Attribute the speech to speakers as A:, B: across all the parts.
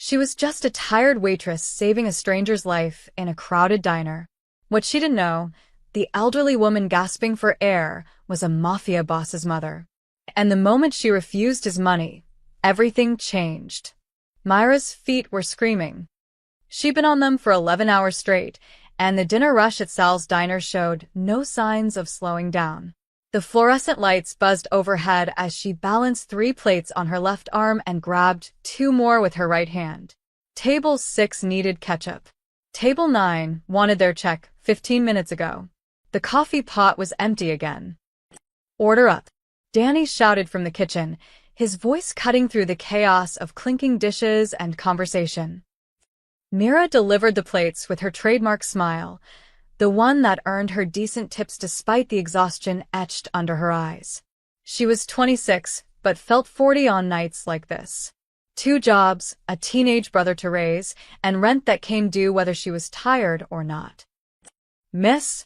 A: She was just a tired waitress saving a stranger's life in a crowded diner. What she didn't know, the elderly woman gasping for air was a mafia boss's mother. And the moment she refused his money, everything changed. Myra's feet were screaming. She'd been on them for 11 hours straight, and the dinner rush at Sal's diner showed no signs of slowing down. The fluorescent lights buzzed overhead as she balanced 3 plates on her left arm and grabbed 2 more with her right hand. Table 6 needed ketchup. Table 9 wanted their check 15 minutes ago. The coffee pot was empty again. "Order up," Danny shouted from the kitchen, his voice cutting through the chaos of clinking dishes and conversation. Mira delivered the plates with her trademark smile, the one that earned her decent tips despite the exhaustion etched under her eyes. She was 26, but felt 40 on nights like this. 2 jobs, a teenage brother to raise, and rent that came due whether she was tired or not. Miss.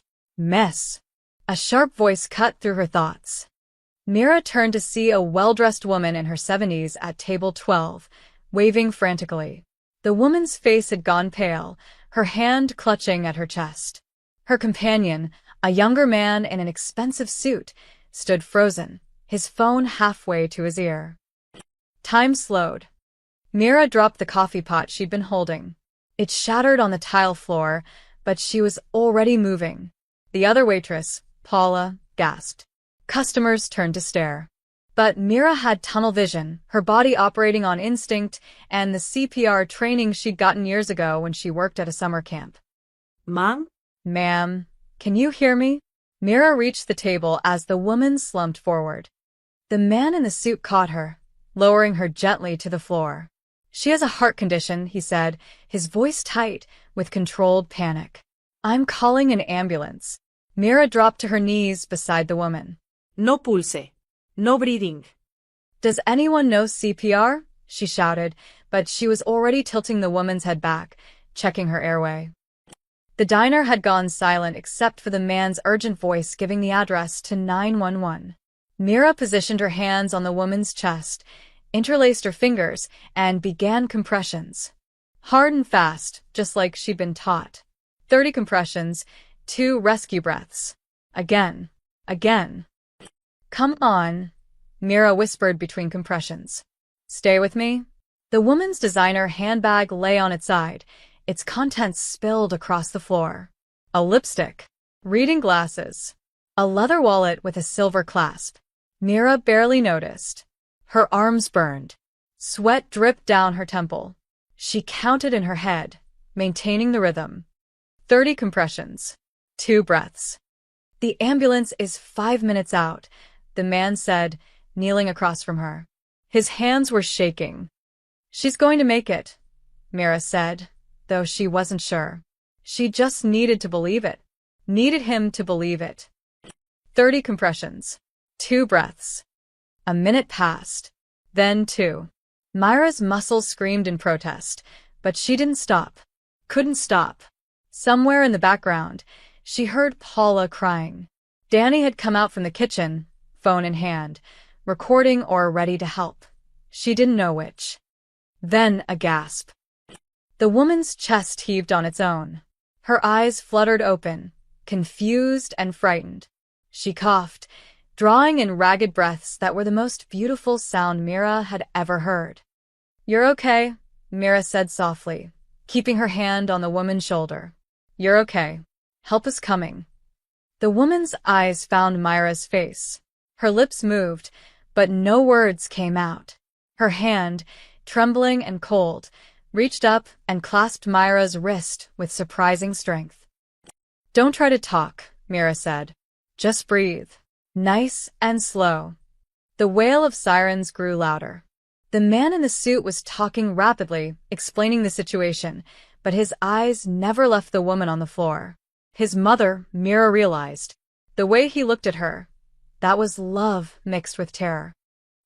A: A sharp voice cut through her thoughts. Mira turned to see a well-dressed woman in her 70s at table 12, waving frantically. The woman's face had gone pale, her hand clutching at her chest. Her companion, a younger man in an expensive suit, stood frozen, his phone halfway to his ear. Time slowed. Mira dropped the coffee pot she'd been holding. It shattered on the tile floor, but she was already moving. The other waitress, Paula, gasped. Customers turned to stare. But Mira had tunnel vision, her body operating on instinct, and the CPR training she'd gotten years ago when she worked at a summer camp. Ma'am, can you hear me? Mira reached the table as the woman slumped forward. The man in the suit caught her, lowering her gently to the floor. She has a heart condition, he said, his voice tight with controlled panic. I'm calling an ambulance. Mira dropped to her knees beside the woman.
B: No pulse. No breathing.
A: Does anyone know CPR? She shouted, but she was already tilting the woman's head back, checking her airway. The diner had gone silent except for the man's urgent voice giving the address to 911. Mira positioned her hands on the woman's chest, interlaced her fingers, and began compressions. Hard and fast, just like she'd been taught. 30 compressions, 2 rescue breaths. Again. Come on, Mira whispered between compressions. Stay with me. The woman's designer handbag lay on its side, its contents spilled across the floor. A lipstick, reading glasses, a leather wallet with a silver clasp. Mira barely noticed. Her arms burned. Sweat dripped down her temple. She counted in her head, maintaining the rhythm. 30 compressions. 2 breaths. The ambulance is 5 minutes out, the man said, kneeling across from her. His hands were shaking. She's going to make it, Mira said, though she wasn't sure. She just needed to believe it. Needed him to believe it. 30 compressions. 2 breaths. A minute passed. Then 2. Myra's muscles screamed in protest, but she didn't stop. Couldn't stop. Somewhere in the background, she heard Paula crying. Danny had come out from the kitchen, phone in hand, recording or ready to help. She didn't know which. Then a gasp. The woman's chest heaved on its own. Her eyes fluttered open, confused and frightened. She coughed, drawing in ragged breaths that were the most beautiful sound Mira had ever heard. You're okay, Mira said softly, keeping her hand on the woman's shoulder. You're okay. Help is coming. The woman's eyes found Myra's face. Her lips moved, but no words came out. Her hand, trembling and cold, reached up and clasped Myra's wrist with surprising strength. Don't try to talk, Mira said. Just breathe. Nice and slow. The wail of sirens grew louder. The man in the suit was talking rapidly, explaining the situation, but his eyes never left the woman on the floor. His mother, Mira realized. The way he looked at her, that was love mixed with terror.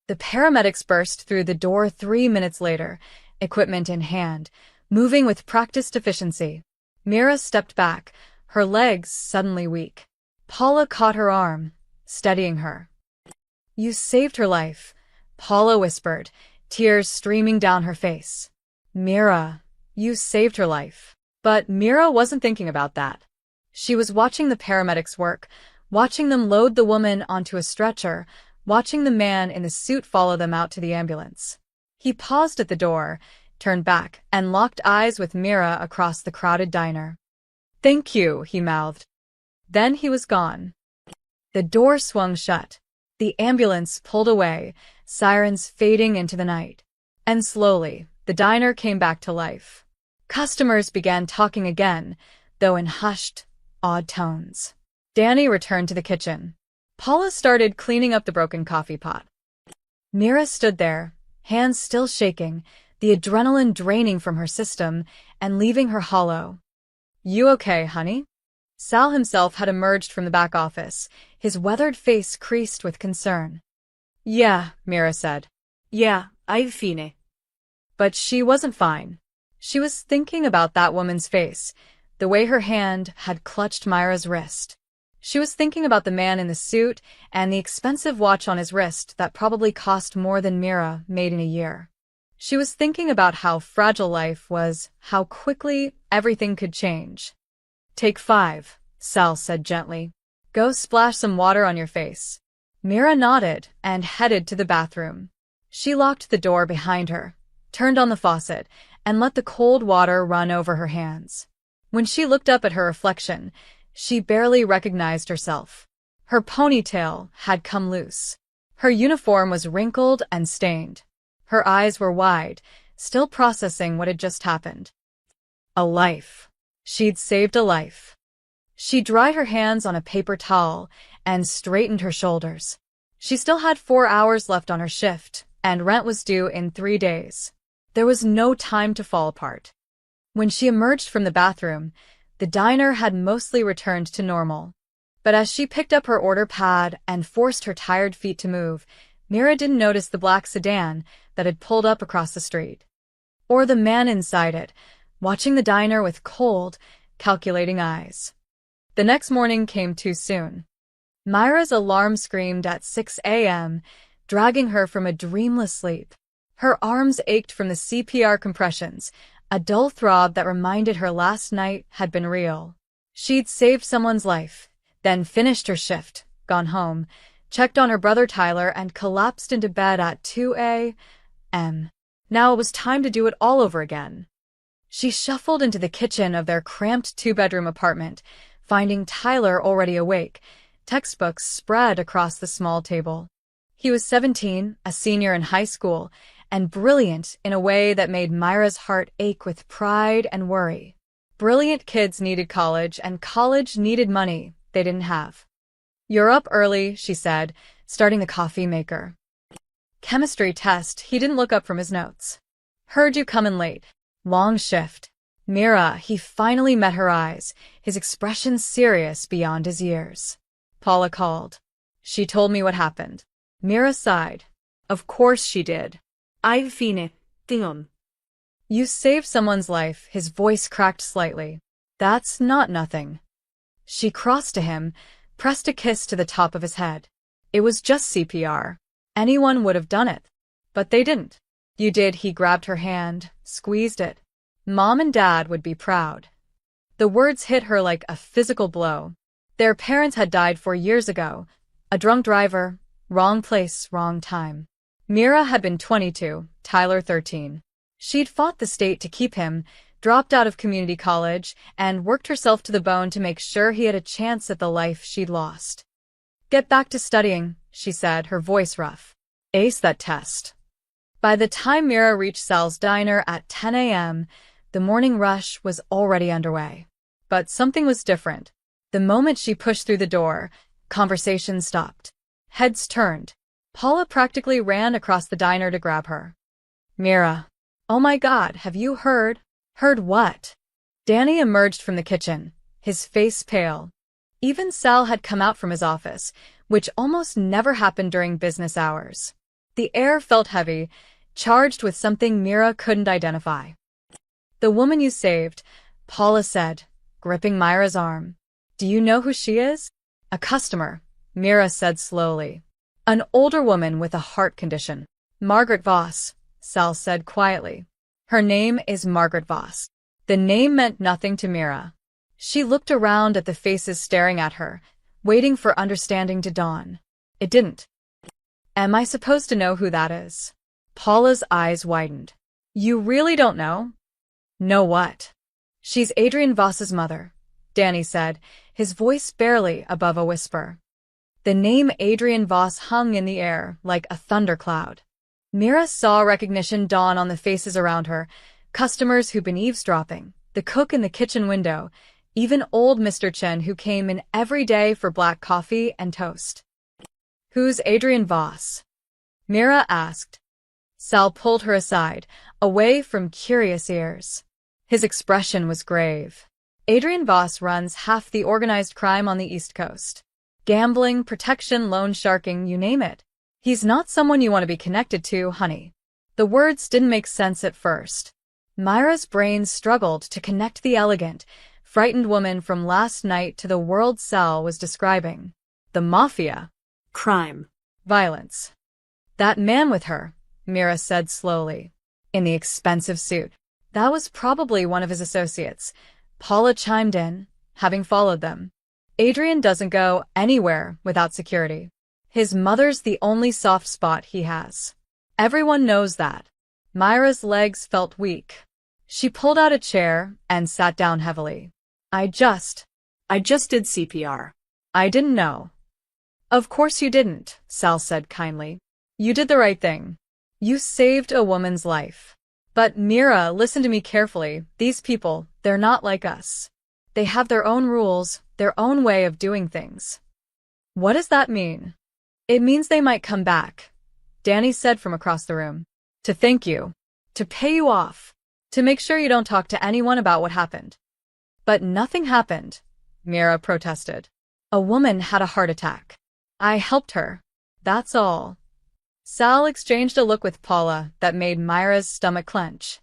A: The paramedics burst through the door 3 minutes later, equipment in hand, moving with practiced efficiency. Mira stepped back, her legs suddenly weak. Paula caught her arm, steadying her. You saved her life, Paula whispered, tears streaming down her face. Mira, you saved her life. But Mira wasn't thinking about that. She was watching the paramedics work, watching them load the woman onto a stretcher, watching the man in the suit follow them out to the ambulance. He paused at the door, turned back, and locked eyes with Mira across the crowded diner. "Thank you," he mouthed. Then he was gone. The door swung shut. The ambulance pulled away, sirens fading into the night. And slowly, the diner came back to life. Customers began talking again, though in hushed, awed tones. Danny returned to the kitchen. Paula started cleaning up the broken coffee pot. Mira stood there, hands still shaking, the adrenaline draining from her system and leaving her hollow. "You okay, honey?" Sal himself had emerged from the back office, his weathered face creased with concern. "Yeah," Mira said.
B: Yeah, I'm fine.
A: But she wasn't fine. She was thinking about that woman's face, the way her hand had clutched Myra's wrist. She was thinking about the man in the suit and the expensive watch on his wrist that probably cost more than Mira made in a year. She was thinking about how fragile life was, how quickly everything could change. "Take 5, Sal said gently. "Go splash some water on your face." Mira nodded and headed to the bathroom. She locked the door behind her, turned on the faucet, and let the cold water run over her hands. When she looked up at her reflection, she barely recognized herself. Her ponytail had come loose. Her uniform was wrinkled and stained. Her eyes were wide, still processing what had just happened. A life. She'd saved a life. She dried her hands on a paper towel and straightened her shoulders. She still had 4 hours left on her shift, and rent was due in 3 days. There was no time to fall apart. When she emerged from the bathroom, the diner had mostly returned to normal. But as she picked up her order pad and forced her tired feet to move, Mira didn't notice the black sedan that had pulled up across the street. Or the man inside it, watching the diner with cold, calculating eyes. The next morning came too soon. Myra's alarm screamed at 6 a.m., dragging her from a dreamless sleep. Her arms ached from the CPR compressions, a dull throb that reminded her last night had been real. She'd saved someone's life, then finished her shift, gone home, checked on her brother Tyler, and collapsed into bed at 2 a.m. Now it was time to do it all over again. She shuffled into the kitchen of their cramped 2-bedroom apartment, finding Tyler already awake, textbooks spread across the small table. He was 17, a senior in high school, and brilliant in a way that made Myra's heart ache with pride and worry. Brilliant kids needed college, and college needed money they didn't have. "You're up early," she said, starting the coffee maker. Chemistry test, he didn't look up from his notes. "Heard you comin' late. Long shift." Mira, he finally met her eyes, his expression serious beyond his years. Paula called. "She told me what happened." Mira sighed. "Of course she did."
B: I'm fine, Tion.
A: "You saved someone's life," his voice cracked slightly. "That's not nothing." She crossed to him, pressed a kiss to the top of his head. "It was just CPR. Anyone would have done it. But they didn't." "You did." He grabbed her hand, squeezed it. "Mom and Dad would be proud." The words hit her like a physical blow. Their parents had died 4 years ago. A drunk driver, wrong place, wrong time. Mira had been 22, Tyler 13. She'd fought the state to keep him, dropped out of community college, and worked herself to the bone to make sure he had a chance at the life she'd lost. "Get back to studying," she said, her voice rough. "Ace that test." By the time Mira reached Sal's diner at 10 a.m., the morning rush was already underway. But something was different. The moment she pushed through the door, conversation stopped. Heads turned. Paula practically ran across the diner to grab her. "Mira. Oh my God, have you heard?" "Heard what?" Danny emerged from the kitchen, his face pale. Even Sal had come out from his office, which almost never happened during business hours. The air felt heavy, charged with something Mira couldn't identify. "The woman you saved," Paula said, gripping Myra's arm. "Do you know who she is?" "A customer," Mira said slowly. "An older woman with a heart condition." "Margaret Voss," Sal said quietly. Her name is Margaret Voss. The name meant nothing to Mira. She looked around at the faces staring at her, waiting for understanding to dawn. It didn't. Am I supposed to know who that is? Paula's eyes widened. You really don't know? Know what? She's Adrian Voss's mother, Danny said, his voice barely above a whisper. The name Adrian Voss hung in the air like a thundercloud. Mira saw recognition dawn on the faces around her, customers who'd been eavesdropping, the cook in the kitchen window, even old Mr. Chen who came in every day for black coffee and toast. Who's Adrian Voss? Mira asked. Sal pulled her aside, away from curious ears. His expression was grave. Adrian Voss runs half the organized crime on the East Coast. Gambling, protection, loan sharking, you name it. He's not someone you want to be connected to, honey. The words didn't make sense at first. Myra's brain struggled to connect the elegant, frightened woman from last night to the world Sal was describing. The Mafia.
B: Crime.
A: Violence. That man with her, Mira said slowly. In the expensive suit. That was probably one of his associates. Paula chimed in, having followed them. Adrian doesn't go anywhere without security. His mother's the only soft spot he has. Everyone knows that. Myra's legs felt weak. She pulled out a chair and sat down heavily. I just
B: did CPR.
A: I didn't know. Of course you didn't, Sal said kindly. You did the right thing. You saved a woman's life. But Mira, listen to me carefully. These people, they're not like us. They have their own rules, their own way of doing things. What does that mean? It means they might come back, Danny said from across the room. To thank you. To pay you off. To make sure you don't talk to anyone about what happened. But nothing happened, Mira protested. A woman had a heart attack. I helped her. That's all. Sal exchanged a look with Paula that made Myra's stomach clench.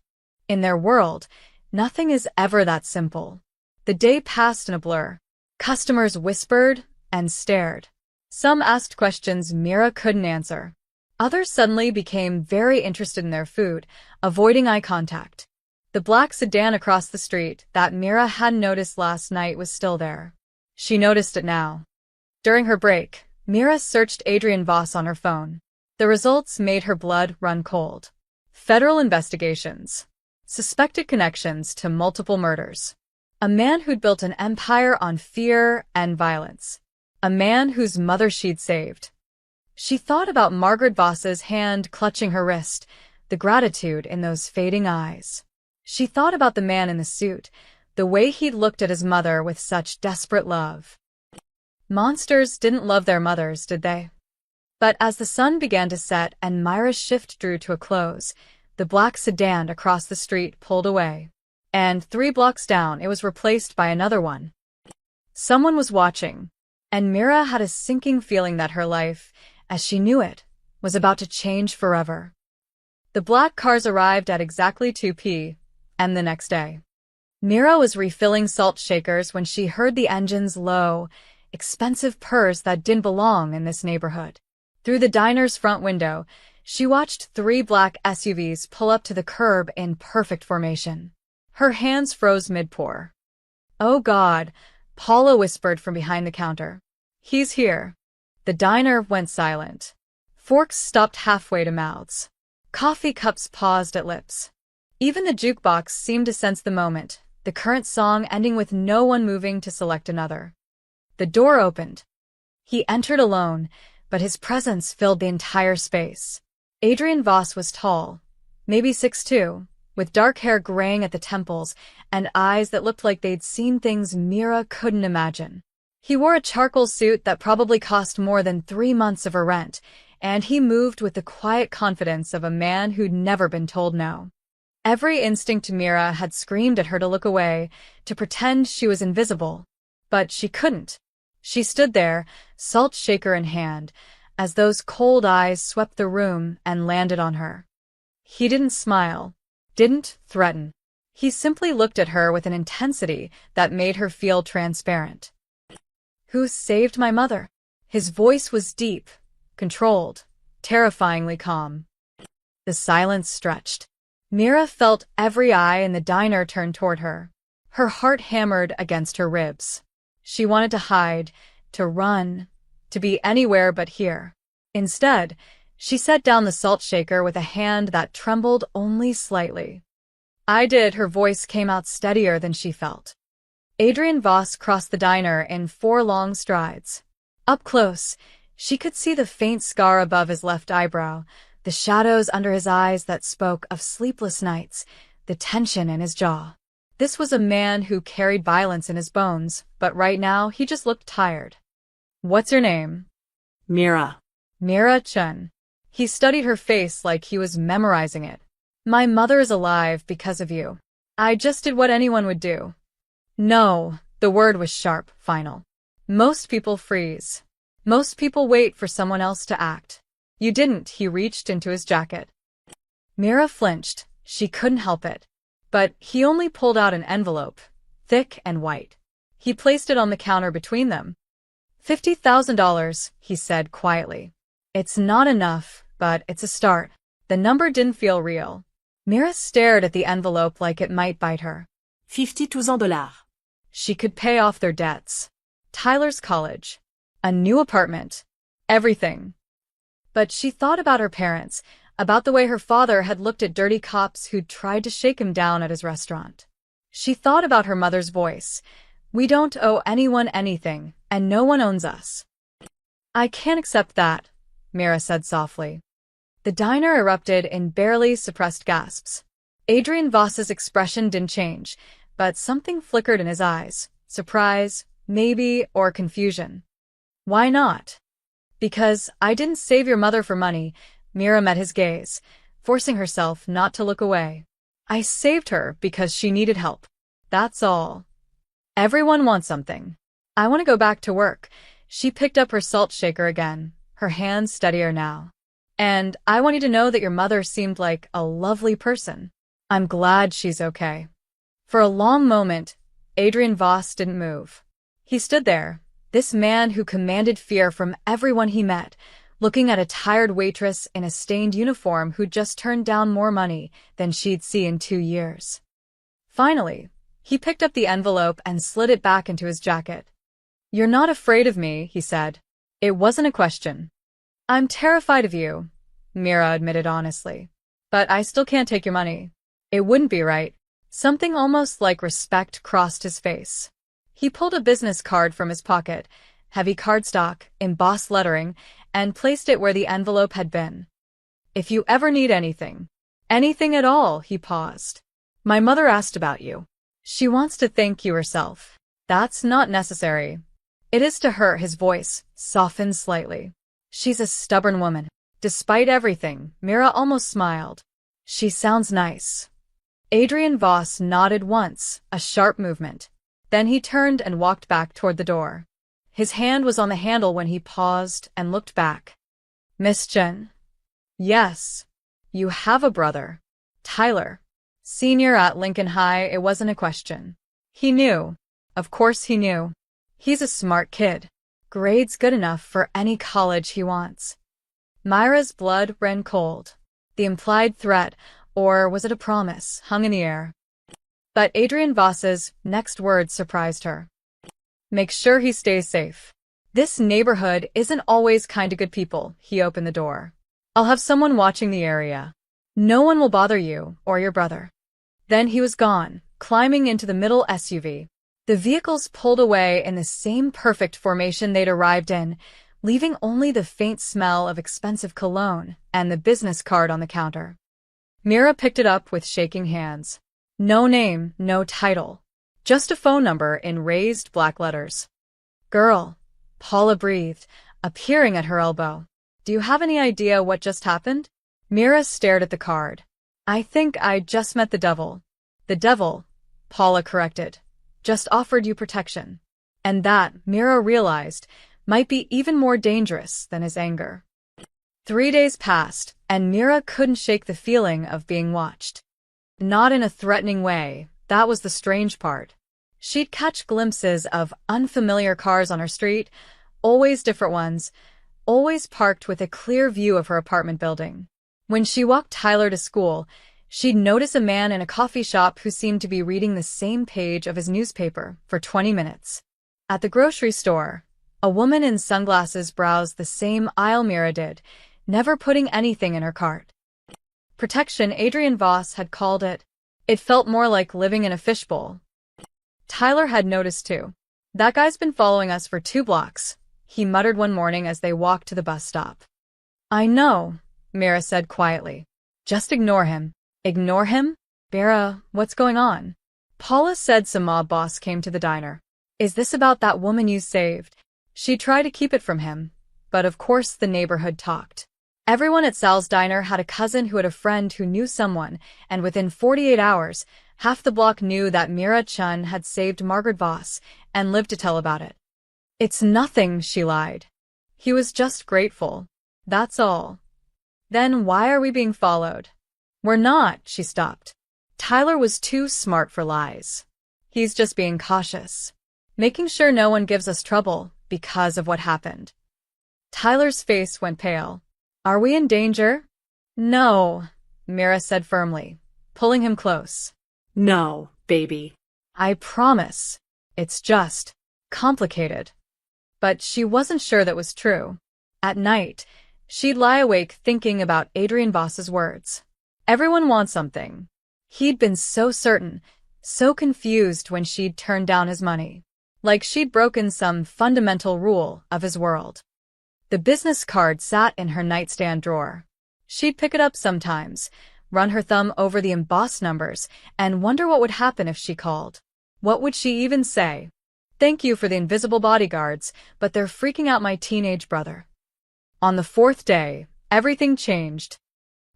A: In their world, nothing is ever that simple. The day passed in a blur. Customers whispered and stared. Some asked questions Mira couldn't answer. Others suddenly became very interested in their food, avoiding eye contact. The black sedan across the street that Mira hadn't noticed last night was still there. She noticed it now. During her break, Mira searched Adrian Voss on her phone. The results made her blood run cold. Federal investigations. Suspected connections to multiple murders. A man who'd built an empire on fear and violence. A man whose mother she'd saved. She thought about Margaret Voss's hand clutching her wrist, the gratitude in those fading eyes. She thought about the man in the suit, the way he'd looked at his mother with such desperate love. Monsters didn't love their mothers, did they? But as the sun began to set and Myra's shift drew to a close, the black sedan across the street pulled away. And 3 blocks down, it was replaced by another one. Someone was watching, and Mira had a sinking feeling that her life, as she knew it, was about to change forever. The black cars arrived at exactly 2 p.m. the next day. Mira was refilling salt shakers when she heard the engine's low, expensive purrs that didn't belong in this neighborhood. Through the diner's front window, she watched 3 black SUVs pull up to the curb in perfect formation. Her hands froze mid-pour. Oh God, Paula whispered from behind the counter. He's here. The diner went silent. Forks stopped halfway to mouths. Coffee cups paused at lips. Even the jukebox seemed to sense the moment, the current song ending with no one moving to select another. The door opened. He entered alone, but his presence filled the entire space. Adrian Voss was tall, maybe 6'2", with dark hair graying at the temples and eyes that looked like they'd seen things Mira couldn't imagine. He wore a charcoal suit that probably cost more than 3 months of her rent, and he moved with the quiet confidence of a man who'd never been told no. Every instinct to Mira had screamed at her to look away, to pretend she was invisible. But she couldn't. She stood there, salt shaker in hand, as those cold eyes swept the room and landed on her. He didn't smile, didn't threaten. He simply looked at her with an intensity that made her feel transparent. Who saved my mother? His voice was deep, controlled, terrifyingly calm. The silence stretched. Mira felt every eye in the diner turn toward her. Her heart hammered against her ribs. She wanted to hide, to run, to be anywhere but here. Instead, she set down the salt shaker with a hand that trembled only slightly. I did. Her voice came out steadier than she felt. Adrian Voss crossed the diner in 4 long strides. Up close, she could see the faint scar above his left eyebrow, the shadows under his eyes that spoke of sleepless nights, the tension in his jaw. This was a man who carried violence in his bones, but right now he just looked tired. "What's your name?"
B: Mira.
A: "Mira Chun." He studied her face like he was memorizing it. "My mother is alive because of you. I just did what anyone would do." "No," the word was sharp, final. "Most people freeze. Most people wait for someone else to act. You didn't." He reached into his jacket. Mira flinched. She couldn't help it. But he only pulled out an envelope, thick and white. He placed it on the counter between them. $50,000, he said quietly. "It's not enough, but it's a start." The number didn't feel real. Mira stared at the envelope like it might bite her.
B: $52,000.
A: She could pay off their debts. Tyler's college. A new apartment. Everything. But she thought about her parents, about the way her father had looked at dirty cops who'd tried to shake him down at his restaurant. She thought about her mother's voice. "We don't owe anyone anything, and no one owns us." "I can't accept that," Mira said softly. The diner erupted in barely suppressed gasps. Adrian Voss's expression didn't change, but something flickered in his eyes. Surprise, maybe, or confusion. "Why not?" "Because I didn't save your mother for money." Mira met his gaze, forcing herself not to look away. "I saved her because she needed help. That's all. Everyone wants something. I want to go back to work." She picked up her salt shaker again, her hands steadier now. "And I want you to know that your mother seemed like a lovely person. I'm glad she's okay." For a long moment, Adrian Voss didn't move. He stood there, this man who commanded fear from everyone he met, looking at a tired waitress in a stained uniform who'd just turned down more money than she'd see in 2 years. Finally, he picked up the envelope and slid it back into his jacket. "You're not afraid of me," he said. It wasn't a question. "I'm terrified of you," Mira admitted honestly. "But I still can't take your money. It wouldn't be right." Something almost like respect crossed his face. He pulled a business card from his pocket, heavy cardstock, embossed lettering, and placed it where the envelope had been. "If you ever need anything at all," he paused. "My mother asked about you. She wants to thank you herself." "That's not necessary." "It is to her." His voice softened slightly. "She's a stubborn woman." Despite everything, Mira almost smiled. "She sounds nice." Adrian Voss nodded once, a sharp movement. Then he turned and walked back toward the door. His hand was on the handle when he paused and looked back. "Miss Chen?" "Yes. You have a brother. Tyler. Senior at Lincoln High." It wasn't a question. He knew. Of course he knew. He's a smart kid. Grades good enough for any college he wants. Myra's blood ran cold. The implied threat, or was it a promise, hung in the air. But Adrian Voss's next words surprised her. "Make sure he stays safe. This neighborhood isn't always kind to good people." He opened the door. "I'll have someone watching the area. No one will bother you or your brother." Then he was gone, climbing into the middle SUV. The vehicles pulled away in the same perfect formation they'd arrived in, leaving only the faint smell of expensive cologne and the business card on the counter. Mira picked it up with shaking hands. No name, no title. Just a phone number in raised black letters. "Girl," Paula breathed, appearing at her elbow. "Do you have any idea what just happened?" Mira stared at the card. "I think I just met the devil." "The devil," Paula corrected, "just offered you protection." And that, Mira realized, might be even more dangerous than his anger. 3 days passed, and Mira couldn't shake the feeling of being watched. Not in a threatening way, that was the strange part. She'd catch glimpses of unfamiliar cars on her street, always different ones, always parked with a clear view of her apartment building. When she walked Tyler to school, She'd notice a man in a coffee shop who seemed to be reading the same page of his newspaper for 20 minutes. At the grocery store, a woman in sunglasses browsed the same aisle Mira did, never putting anything in her cart. Protection, Adrian Voss had called it. It felt more like living in a fishbowl. Tyler had noticed too. That guy's been following us for 2 blocks, he muttered one morning as they walked to the bus stop. I know, Mira said quietly. Just ignore him. Ignore him? Mira, what's going on? Paula said some mob boss came to the diner. Is this about that woman you saved? She tried to keep it from him, but of course the neighborhood talked. Everyone at Sal's diner had a cousin who had a friend who knew someone, and within 48 hours, half the block knew that Mira Chun had saved Margaret Voss and lived to tell about it. It's nothing, she lied. He was just grateful. That's all. Then why are we being followed? We're not, she stopped. Tyler was too smart for lies. He's just being cautious, making sure no one gives us trouble because of what happened. Tyler's face went pale. Are we in danger? No, Mira said firmly, pulling him close.
B: No, baby.
A: I promise. It's just complicated. But she wasn't sure that was true. At night, she'd lie awake thinking about Adrian Voss's words. Everyone wants something. He'd been so certain, so confused when she'd turned down his money. Like she'd broken some fundamental rule of his world. The business card sat in her nightstand drawer. She'd pick it up sometimes, run her thumb over the embossed numbers, and wonder what would happen if she called. What would she even say? Thank you for the invisible bodyguards, but they're freaking out my teenage brother. On the 4th day, everything changed.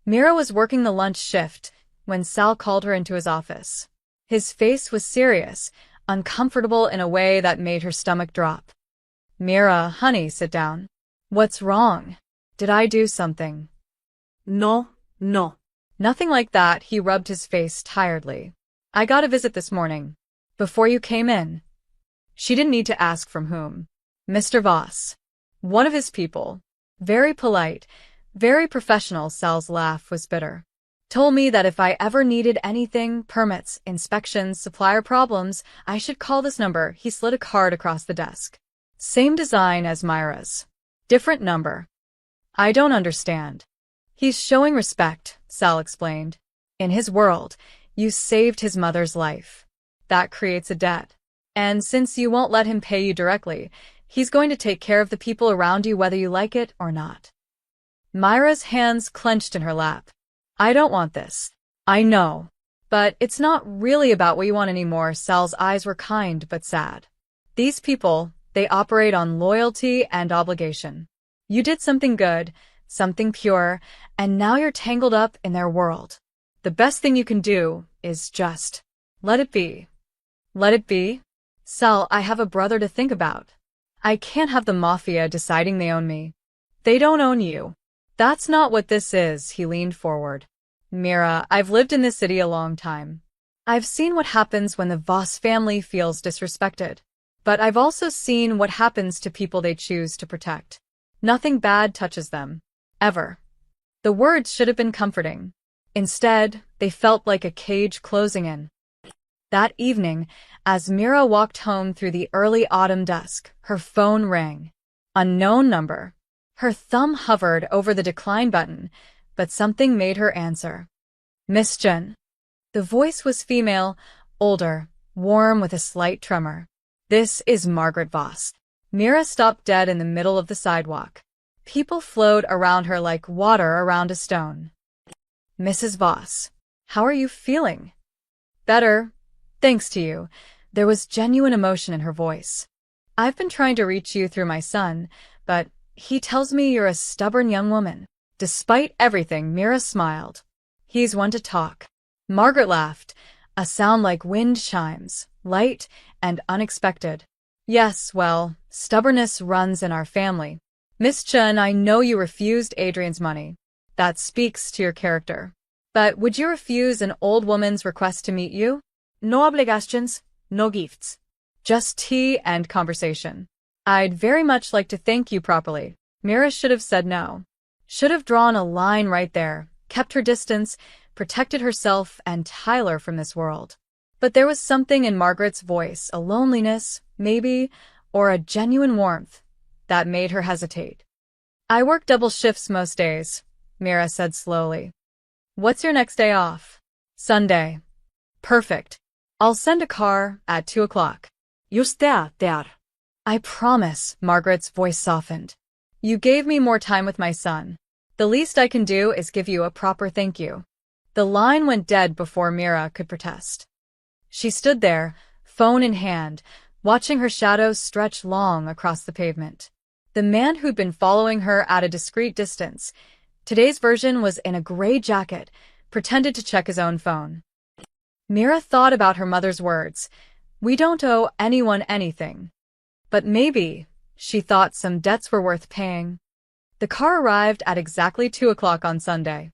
A: Mira was working the lunch shift when Sal called her into his office. His face was serious, uncomfortable in a way that made her stomach drop. Mira, honey, sit down. What's wrong? Did I do something?
B: No.
A: Nothing like that, he rubbed his face tiredly. I got a visit this morning. Before you came in. She didn't need to ask from whom. Mr. Voss. One of his people. Very polite, very professional. Sal's laugh was bitter. Told me that if I ever needed anything, permits, inspections, supplier problems, I should call this number. He slid a card across the desk. Same design as Myra's. Different number. I don't understand. He's showing respect, Sal explained. In his world, you saved his mother's life. That creates a debt. And since you won't let him pay you directly, he's going to take care of the people around you whether you like it or not. Myra's hands clenched in her lap. I don't want this. I know. But it's not really about what you want anymore. Sal's eyes were kind but sad. These people, they operate on loyalty and obligation. You did something good, something pure, and now you're tangled up in their world. The best thing you can do is just let it be. Let it be? Sal, I have a brother to think about. I can't have the Mafia deciding they own me. They don't own you. That's not what this is, he leaned forward. Mira, I've lived in this city a long time. I've seen what happens when the Voss family feels disrespected. But I've also seen what happens to people they choose to protect. Nothing bad touches them. Ever. The words should have been comforting. Instead, they felt like a cage closing in. That evening, as Mira walked home through the early autumn dusk, her phone rang. Unknown number. Her thumb hovered over the decline button, but something made her answer. Miss Jen. The voice was female, older, warm with a slight tremor. This is Margaret Voss. Mira stopped dead in the middle of the sidewalk. People flowed around her like water around a stone. Mrs. Voss, how are you feeling? Better, thanks to you. There was genuine emotion in her voice. I've been trying to reach you through my son, but he tells me you're a stubborn young woman. Despite everything, Mira smiled. He's one to talk. Margaret laughed, a sound like wind chimes, light and unexpected. Yes, well, stubbornness runs in our family. Miss Chun, I know you refused Adrian's money. That speaks to your character. But would you refuse an old woman's request to meet you? No obligations, no gifts. Just tea and conversation. I'd very much like to thank you properly. Mira should have said no. Should have drawn a line right there, kept her distance, protected herself and Tyler from this world. But there was something in Margaret's voice, a loneliness, maybe, or a genuine warmth, that made her hesitate. "I work double shifts most days," Mira said slowly. "What's your next day off?" "Sunday." "Perfect. I'll send a car at 2 o'clock.
B: Just there.
A: "I promise," Margaret's voice softened. "You gave me more time with my son. The least I can do is give you a proper thank you." The line went dead before Mira could protest. She stood there, phone in hand, watching her shadow stretch long across the pavement. The man who'd been following her at a discreet distance, today's version was in a gray jacket, pretended to check his own phone. Mira thought about her mother's words, "We don't owe anyone anything." But maybe, she thought, some debts were worth paying. The car arrived at exactly 2 o'clock on Sunday.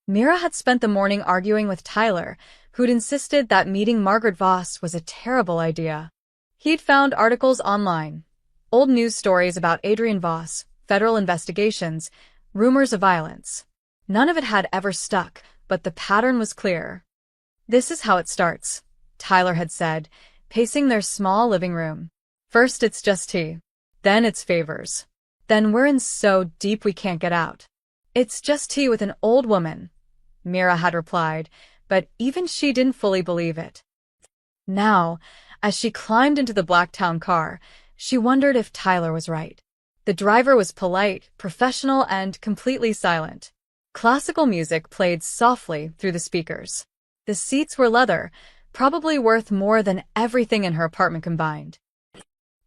A: Mira had spent the morning arguing with Tyler, who'd insisted that meeting Margaret Voss was a terrible idea. He'd found articles online, old news stories about Adrian Voss, federal investigations, rumors of violence. None of it had ever stuck, but the pattern was clear. "This is how it starts," Tyler had said, pacing their small living room. "First it's just tea. Then it's favors. Then we're in so deep we can't get out." "It's just tea with an old woman," Mira had replied, but even she didn't fully believe it. Now, as she climbed into the Blacktown car, she wondered if Tyler was right. The driver was polite, professional, and completely silent. Classical music played softly through the speakers. The seats were leather, probably worth more than everything in her apartment combined.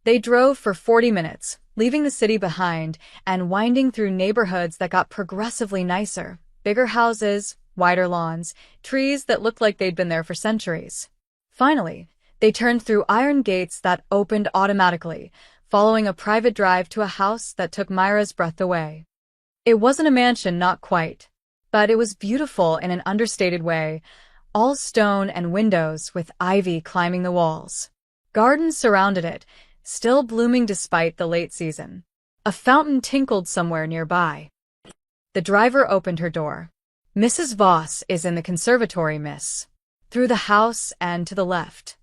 A: They drove for 40 minutes, leaving the city behind and winding through neighborhoods that got progressively nicer. Bigger houses, wider lawns, trees that looked like they'd been there for centuries. Finally, they turned through iron gates that opened automatically, following a private drive to a house that took Myra's breath away. It wasn't a mansion, not quite, but it was beautiful in an understated way, all stone and windows with ivy climbing the walls. Gardens surrounded it, still blooming despite the late season. A fountain tinkled somewhere nearby. The driver opened her door. "Mrs. Voss is in the conservatory, miss." Through the house and to the left.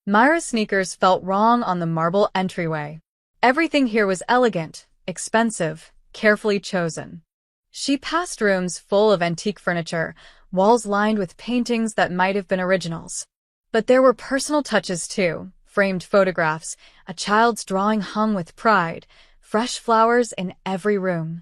A: Myra's sneakers felt wrong on the marble entryway. Everything here was elegant, expensive, carefully chosen. She passed rooms full of antique furniture, walls lined with paintings that might have been originals. But there were personal touches too. Framed photographs, a child's drawing hung with pride, fresh flowers in every room.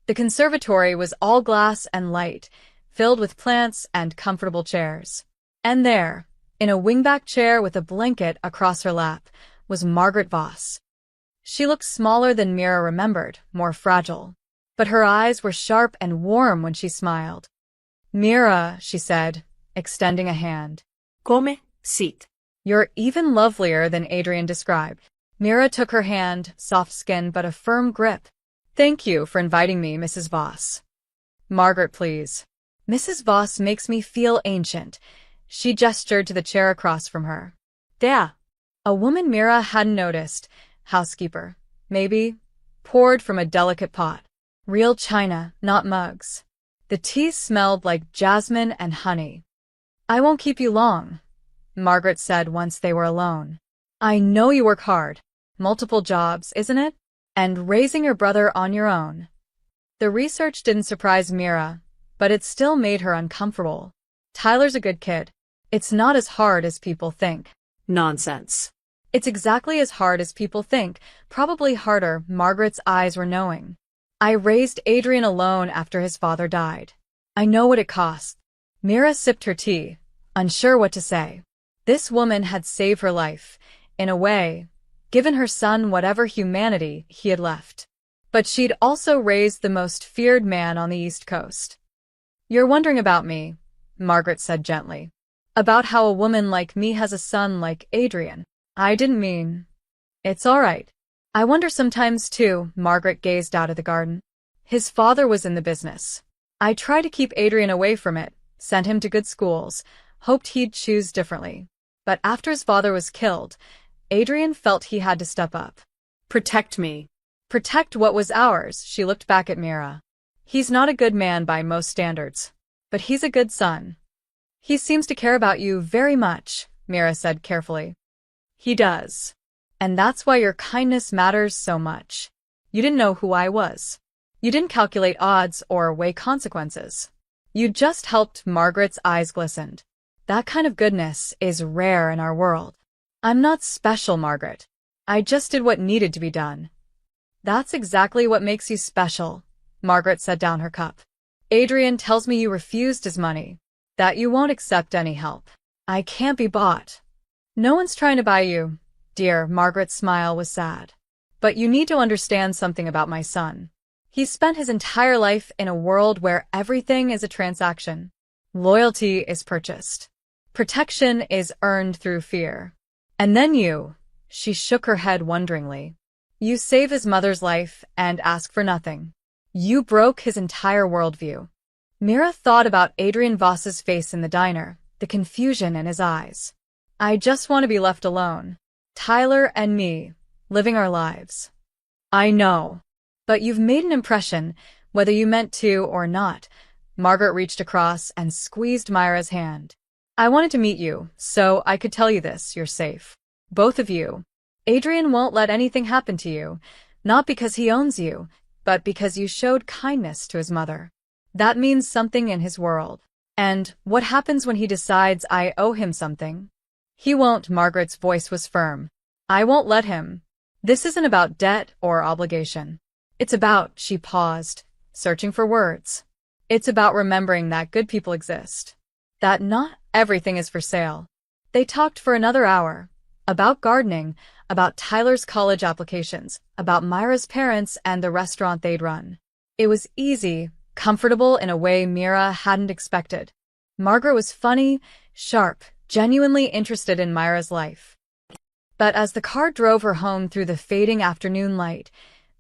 A: The conservatory was all glass and light, filled with plants and comfortable chairs. And there, in a wingback chair with a blanket across her lap, was Margaret Voss. She looked smaller than Mira remembered, more fragile. But her eyes were sharp and warm when she smiled. "Mira," she said, extending a hand.
B: Come, sit.
A: "You're even lovelier than Adrian described." Mira took her hand, soft skin but a firm grip. "Thank you for inviting me, Mrs. Voss." "Margaret, please." "Mrs. Voss makes me feel ancient." She gestured to the chair across from her. "There." A woman Mira hadn't noticed, housekeeper, maybe, poured from a delicate pot. Real china, not mugs. The tea smelled like jasmine and honey. "I won't keep you long," Margaret said once they were alone. "I know you work hard. Multiple jobs, isn't it? And raising your brother on your own." The research didn't surprise Mira, but it still made her uncomfortable. "Tyler's a good kid. It's not as hard as people think."
B: Nonsense.
A: "It's exactly as hard as people think, probably harder." Margaret's eyes were knowing. "I raised Adrian alone after his father died. I know what it cost." Mira sipped her tea, unsure what to say. This woman had saved her life, in a way, given her son whatever humanity he had left. But she'd also raised the most feared man on the East Coast. "You're wondering about me," Margaret said gently. "About how a woman like me has a son like Adrian. I didn't mean." "It's all right. I wonder sometimes too." Margaret gazed out at the garden. "His father was in the business. I tried to keep Adrian away from it, sent him to good schools, hoped he'd choose differently. But after his father was killed, Adrian felt he had to step up.
B: Protect me."
A: "Protect what was ours." She looked back at Mira. "He's not a good man by most standards." but he's a good son. He seems to care about you very much, Mira said carefully. He does. And that's why your kindness matters so much. You didn't know who I was. You didn't calculate odds or weigh consequences. You just helped. Margaret's eyes glistened. That kind of goodness is rare in our world. I'm not special, Margaret. I just did what needed to be done. That's exactly what makes you special. Margaret set down her cup. Adrian tells me you refused his money, that you won't accept any help. I can't be bought. No one's trying to buy you, dear. Margaret's smile was sad. But you need to understand something about my son. He's spent his entire life in a world where everything is a transaction. Loyalty is purchased. Protection is earned through fear. And then you, she shook her head wonderingly. You save his mother's life and ask for nothing. You broke his entire worldview. Mira thought about Adrian Voss's face in the diner, the confusion in his eyes. I just want to be left alone. Tyler and me, living our lives. I know. But you've made an impression, whether you meant to or not. Margaret reached across and squeezed Myra's hand. I wanted to meet you, so I could tell you this, you're safe. Both of you. Adrian won't let anything happen to you, not because he owns you, but because you showed kindness to his mother. That means something in his world. And what happens when he decides I owe him something? He won't. Margaret's voice was firm. I won't let him. This isn't about debt or obligation. It's about, she paused, searching for words. It's about remembering that good people exist. That not everything is for sale. They talked for another hour. About gardening, about Tyler's college applications, about Myra's parents and the restaurant they'd run. It was easy, comfortable in a way Mira hadn't expected. Margaret was funny, sharp, genuinely interested in Myra's life. But as the car drove her home through the fading afternoon light,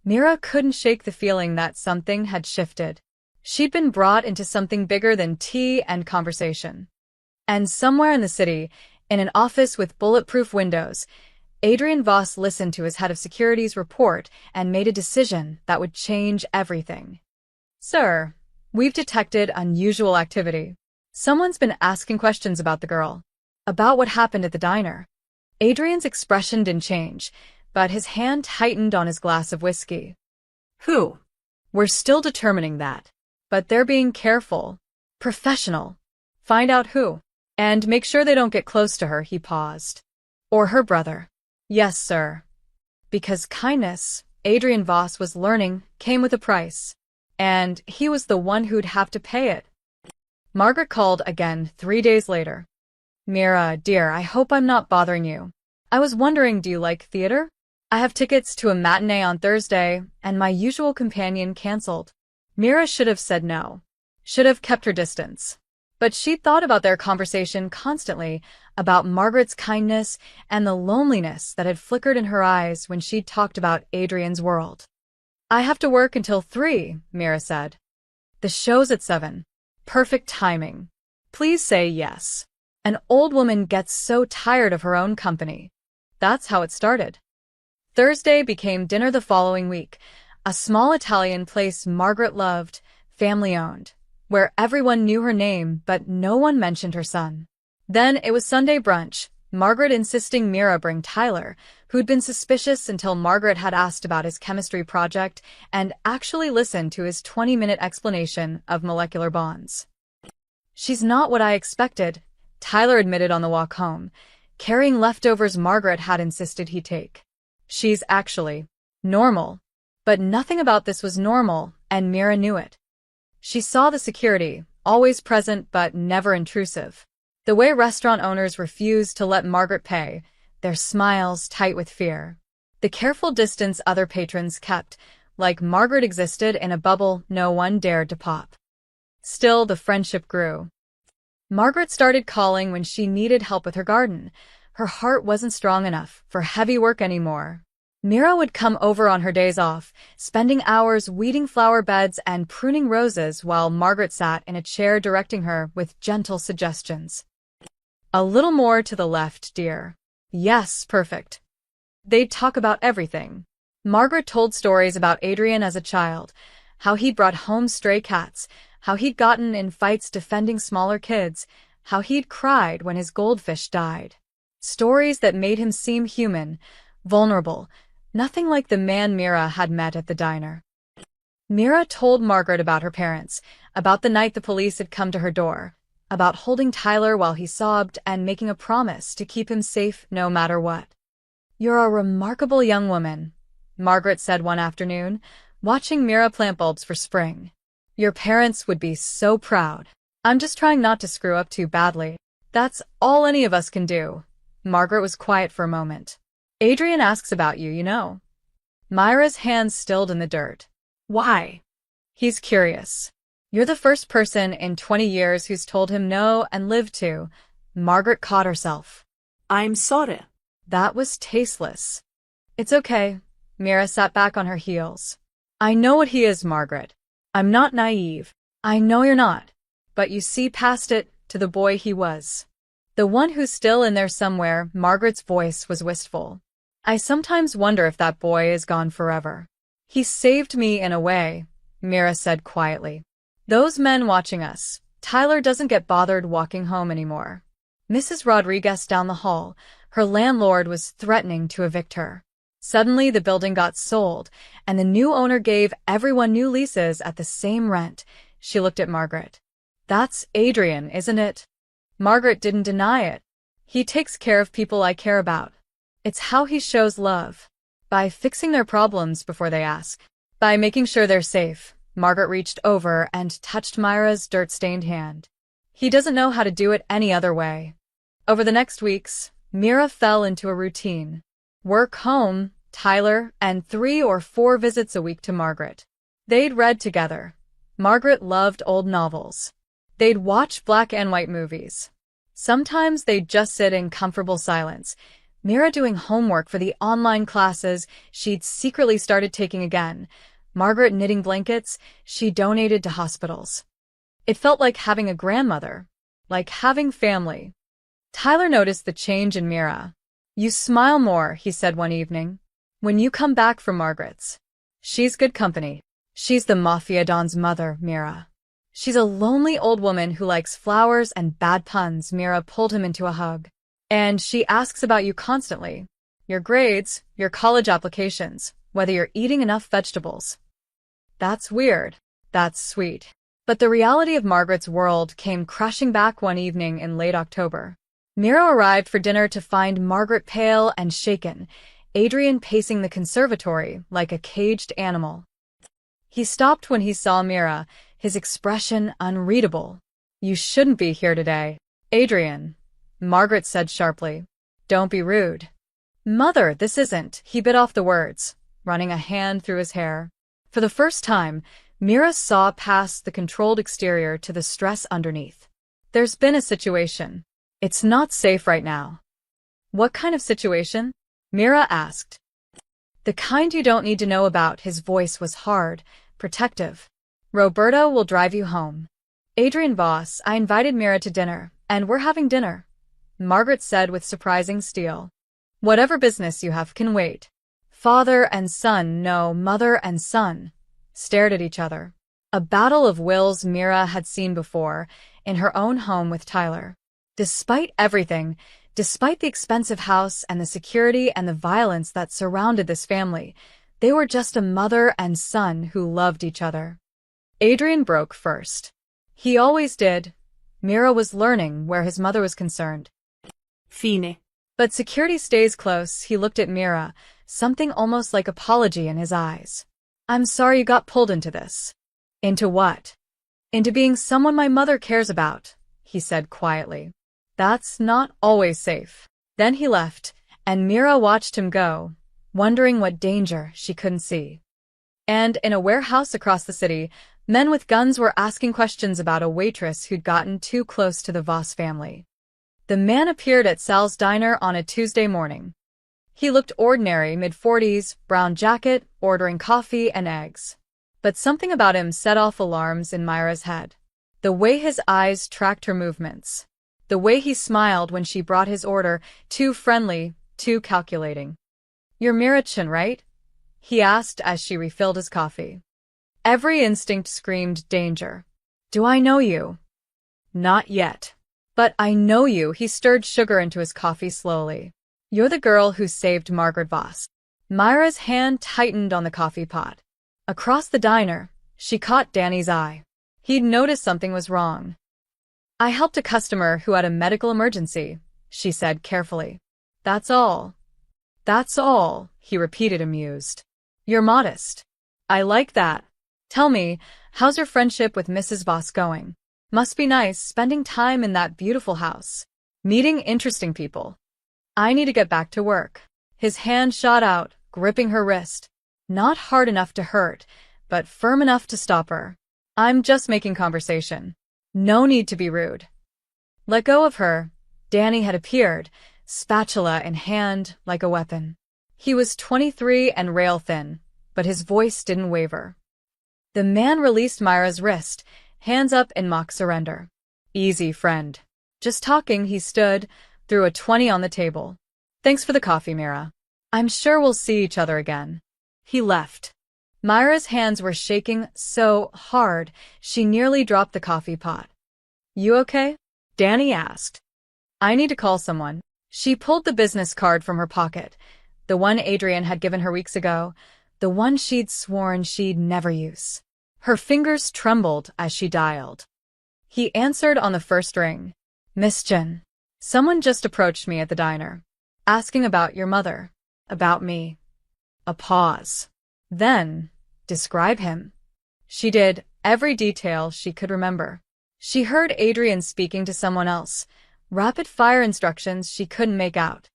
A: Mira couldn't shake the feeling that something had shifted. She'd been brought into something bigger than tea and conversation. And somewhere in the city, in an office with bulletproof windows, Adrian Voss listened to his head of security's report and made a decision that would change everything. Sir, we've detected unusual activity. Someone's been asking questions about the girl, about what happened at the diner. Adrian's expression didn't change, but his hand tightened on his glass of whiskey.
B: Who?
A: We're still determining that, but they're being careful, professional. Find out who, and make sure they don't get close to her. He paused. Or her brother. Yes, sir. Because kindness, Adrian Voss was learning, came with a price. And he was the one who'd have to pay it. Margaret called again 3 days later. Mira, dear, I hope I'm not bothering you. I was wondering, do you like theater? I have tickets to a matinee on Thursday, and my usual companion canceled. Mira should have said no. Should have kept her distance. But she'd thought about their conversation constantly, about Margaret's kindness and the loneliness that had flickered in her eyes when she'd talked about Adrian's world. I have to work until 3, Mira said. The show's at 7. Perfect timing. Please say yes. An old woman gets so tired of her own company. That's how it started. Thursday became dinner the following week, a small Italian place Margaret loved, family-owned, where everyone knew her name but no one mentioned her son. Then it was Sunday brunch, Margaret insisting Mira bring Tyler, who'd been suspicious until Margaret had asked about his chemistry project and actually listened to his 20-minute explanation of molecular bonds. She's not what I expected, Tyler admitted on the walk home, carrying leftovers Margaret had insisted he take. She's actually normal. But nothing about this was normal, and Mira knew it. She saw the security, always present but never intrusive. The way restaurant owners refused to let Margaret pay, their smiles tight with fear. The careful distance other patrons kept, like Margaret existed in a bubble no one dared to pop. Still, the friendship grew. Margaret started calling when she needed help with her garden. Her heart wasn't strong enough for heavy work anymore. Mira would come over on her days off, spending hours weeding flower beds and pruning roses while Margaret sat in a chair directing her with gentle suggestions. A little more to the left, dear. Yes, perfect. They'd talk about everything. Margaret told stories about Adrian as a child, how he'd brought home stray cats, how he'd gotten in fights defending smaller kids, how he'd cried when his goldfish died. Stories that made him seem human, vulnerable, nothing like the man Mira had met at the diner. Mira told Margaret about her parents, about the night the police had come to her door, about holding Tyler while he sobbed and making a promise to keep him safe no matter what. "You're a remarkable young woman," Margaret said one afternoon, watching Mira plant bulbs for spring. "Your parents would be so proud. I'm just trying not to screw up too badly. That's all any of us can do." Margaret was quiet for a moment. "Adrian asks about you, you know." Myra's hands stilled in the dirt.
B: Why?
A: "He's curious. You're the first person in 20 years who's told him no and lived to." Margaret caught herself.
B: I'm sorry.
A: That was tasteless. "It's okay." Mira sat back on her heels. "I know what he is, Margaret. I'm not naive. I know you're not. But you see past it to the boy he was. The one who's still in there somewhere." Margaret's voice was wistful. "I sometimes wonder if that boy is gone forever." "He saved me in a way," Mira said quietly. "Those men watching us. Tyler doesn't get bothered walking home anymore." Mrs. Rodriguez down the hall, her landlord was threatening to evict her. Suddenly the building got sold, and the new owner gave everyone new leases at the same rent. She looked at Margaret. "That's Adrian, isn't it?" Margaret didn't deny it. "He takes care of people I care about. It's how he shows love. By fixing their problems before they ask. By making sure they're safe." Margaret reached over and touched Myra's dirt-stained hand. "He doesn't know how to do it any other way." Over the next weeks, Mira fell into a routine. Work, home, Tyler, and 3 or 4 visits a week to Margaret. They'd read together. Margaret loved old novels. They'd watch black and white movies. Sometimes they'd just sit in comfortable silence, Mira doing homework for the online classes she'd secretly started taking again, Margaret knitting blankets she donated to hospitals. It felt like having a grandmother, like having family. Tyler noticed the change in Mira. "You smile more," he said one evening, "when you come back from Margaret's. She's good company. She's the Mafia Don's mother, Mira. She's a lonely old woman who likes flowers and bad puns." Mira pulled him into a hug. "And she asks about you constantly. Your grades, your college applications, whether you're eating enough vegetables." That's weird. That's sweet. But the reality of Margaret's world came crashing back one evening in late October. Mira arrived for dinner to find Margaret pale and shaken, Adrian pacing the conservatory like a caged animal. He stopped when he saw Mira, his expression unreadable. "You shouldn't be here today, Adrian," Margaret said sharply. "Don't be rude." "Mother, this isn't." He bit off the words, running a hand through his hair. For the first time, Mira saw past the controlled exterior to the stress underneath. "There's been a situation. It's not safe right now." "What kind of situation?" Mira asked. "The kind you don't need to know about." His voice was hard, protective. "Roberto will drive you home." "Adrian, boss, I invited Mira to dinner, and we're having dinner," Margaret said with surprising steel. "Whatever business you have can wait." Father and son, no, mother and son, stared at each other. A battle of wills Mira had seen before, in her own home with Tyler. Despite everything, despite the expensive house and the security and the violence that surrounded this family, they were just a mother and son who loved each other. Adrian broke first. He always did. Mira was learning where his mother was concerned.
B: Fine.
A: But security stays close. He looked at Mira, something almost like apology in his eyes. "I'm sorry you got pulled into this." "Into what?" "Into being someone my mother cares about," he said quietly. "That's not always safe." Then he left, and Mira watched him go, wondering what danger she couldn't see. And in a warehouse across the city, men with guns were asking questions about a waitress who'd gotten too close to the Voss family. The man appeared at Sal's diner on a Tuesday morning. He looked ordinary, mid-40s, brown jacket, ordering coffee and eggs. But something about him set off alarms in Myra's head. The way his eyes tracked her movements. The way he smiled when she brought his order, too friendly, too calculating. "You're Mira-chan, right?" he asked as she refilled his coffee. Every instinct screamed danger. Do I know you? Not yet. But I know you. He stirred sugar into his coffee slowly. You're the girl who saved Margaret Voss. Myra's hand tightened on the coffee pot. Across the diner, she caught Danny's eye. He'd noticed something was wrong. I helped a customer who had a medical emergency, she said carefully. That's all. That's all, he repeated amused. You're modest. I like that. Tell me, how's your friendship with Mrs. Voss going? Must be nice spending time in that beautiful house. Meeting interesting people. I need to get back to work. His hand shot out, gripping her wrist. Not hard enough to hurt, but firm enough to stop her. I'm just making conversation. No need to be rude. Let go of her. Danny had appeared, spatula in hand like a weapon. He was 23 and rail-thin, but his voice didn't waver. The man released Myra's wrist, hands up in mock surrender. Easy, friend. Just talking, he stood, threw a 20 on the table. Thanks for the coffee, Myra. I'm sure we'll see each other again. He left. Myra's hands were shaking so hard, she nearly dropped the coffee pot. You okay? Danny asked. I need to call someone. She pulled the business card from her pocket, the one Adrian had given her weeks ago, the one she'd sworn she'd never use. Her fingers trembled as she dialed. He answered on the first ring. Miss Jen. Someone just approached me at the diner, asking about your mother, about me. A pause. Then, describe him. She did every detail she could remember. She heard Adrian speaking to someone else, rapid-fire instructions she couldn't make out.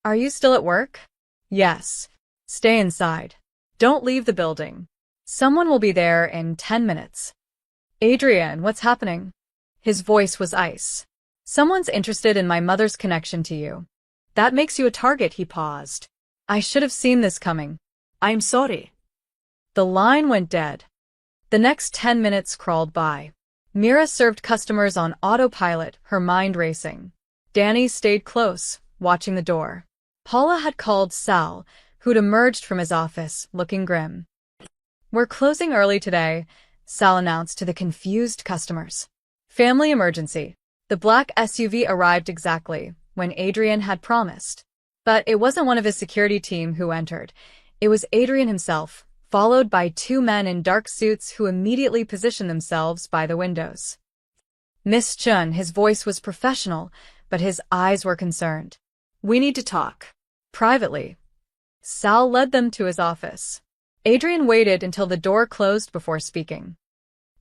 A: Are you still at work? Yes. Stay inside. Don't leave the building. Someone will be there in 10 minutes. Adrian, what's happening? His voice was ice. Someone's interested in my mother's connection to you. That makes you a target, he paused. I should have seen this coming.
B: I'm sorry.
A: The line went dead. The next 10 minutes crawled by. Myra served customers on autopilot, her mind racing. Danny stayed close, watching the door. Paula had called Sal, who'd emerged from his office, looking grim. We're closing early today, Sal announced to the confused customers. Family emergency. The black SUV arrived exactly when Adrian had promised. But it wasn't one of his security team who entered. It was Adrian himself, followed by two men in dark suits who immediately positioned themselves by the windows. Miss Chun, his voice was professional, but his eyes were concerned. We need to talk. Privately. Sal led them to his office. Adrian waited until the door closed before speaking.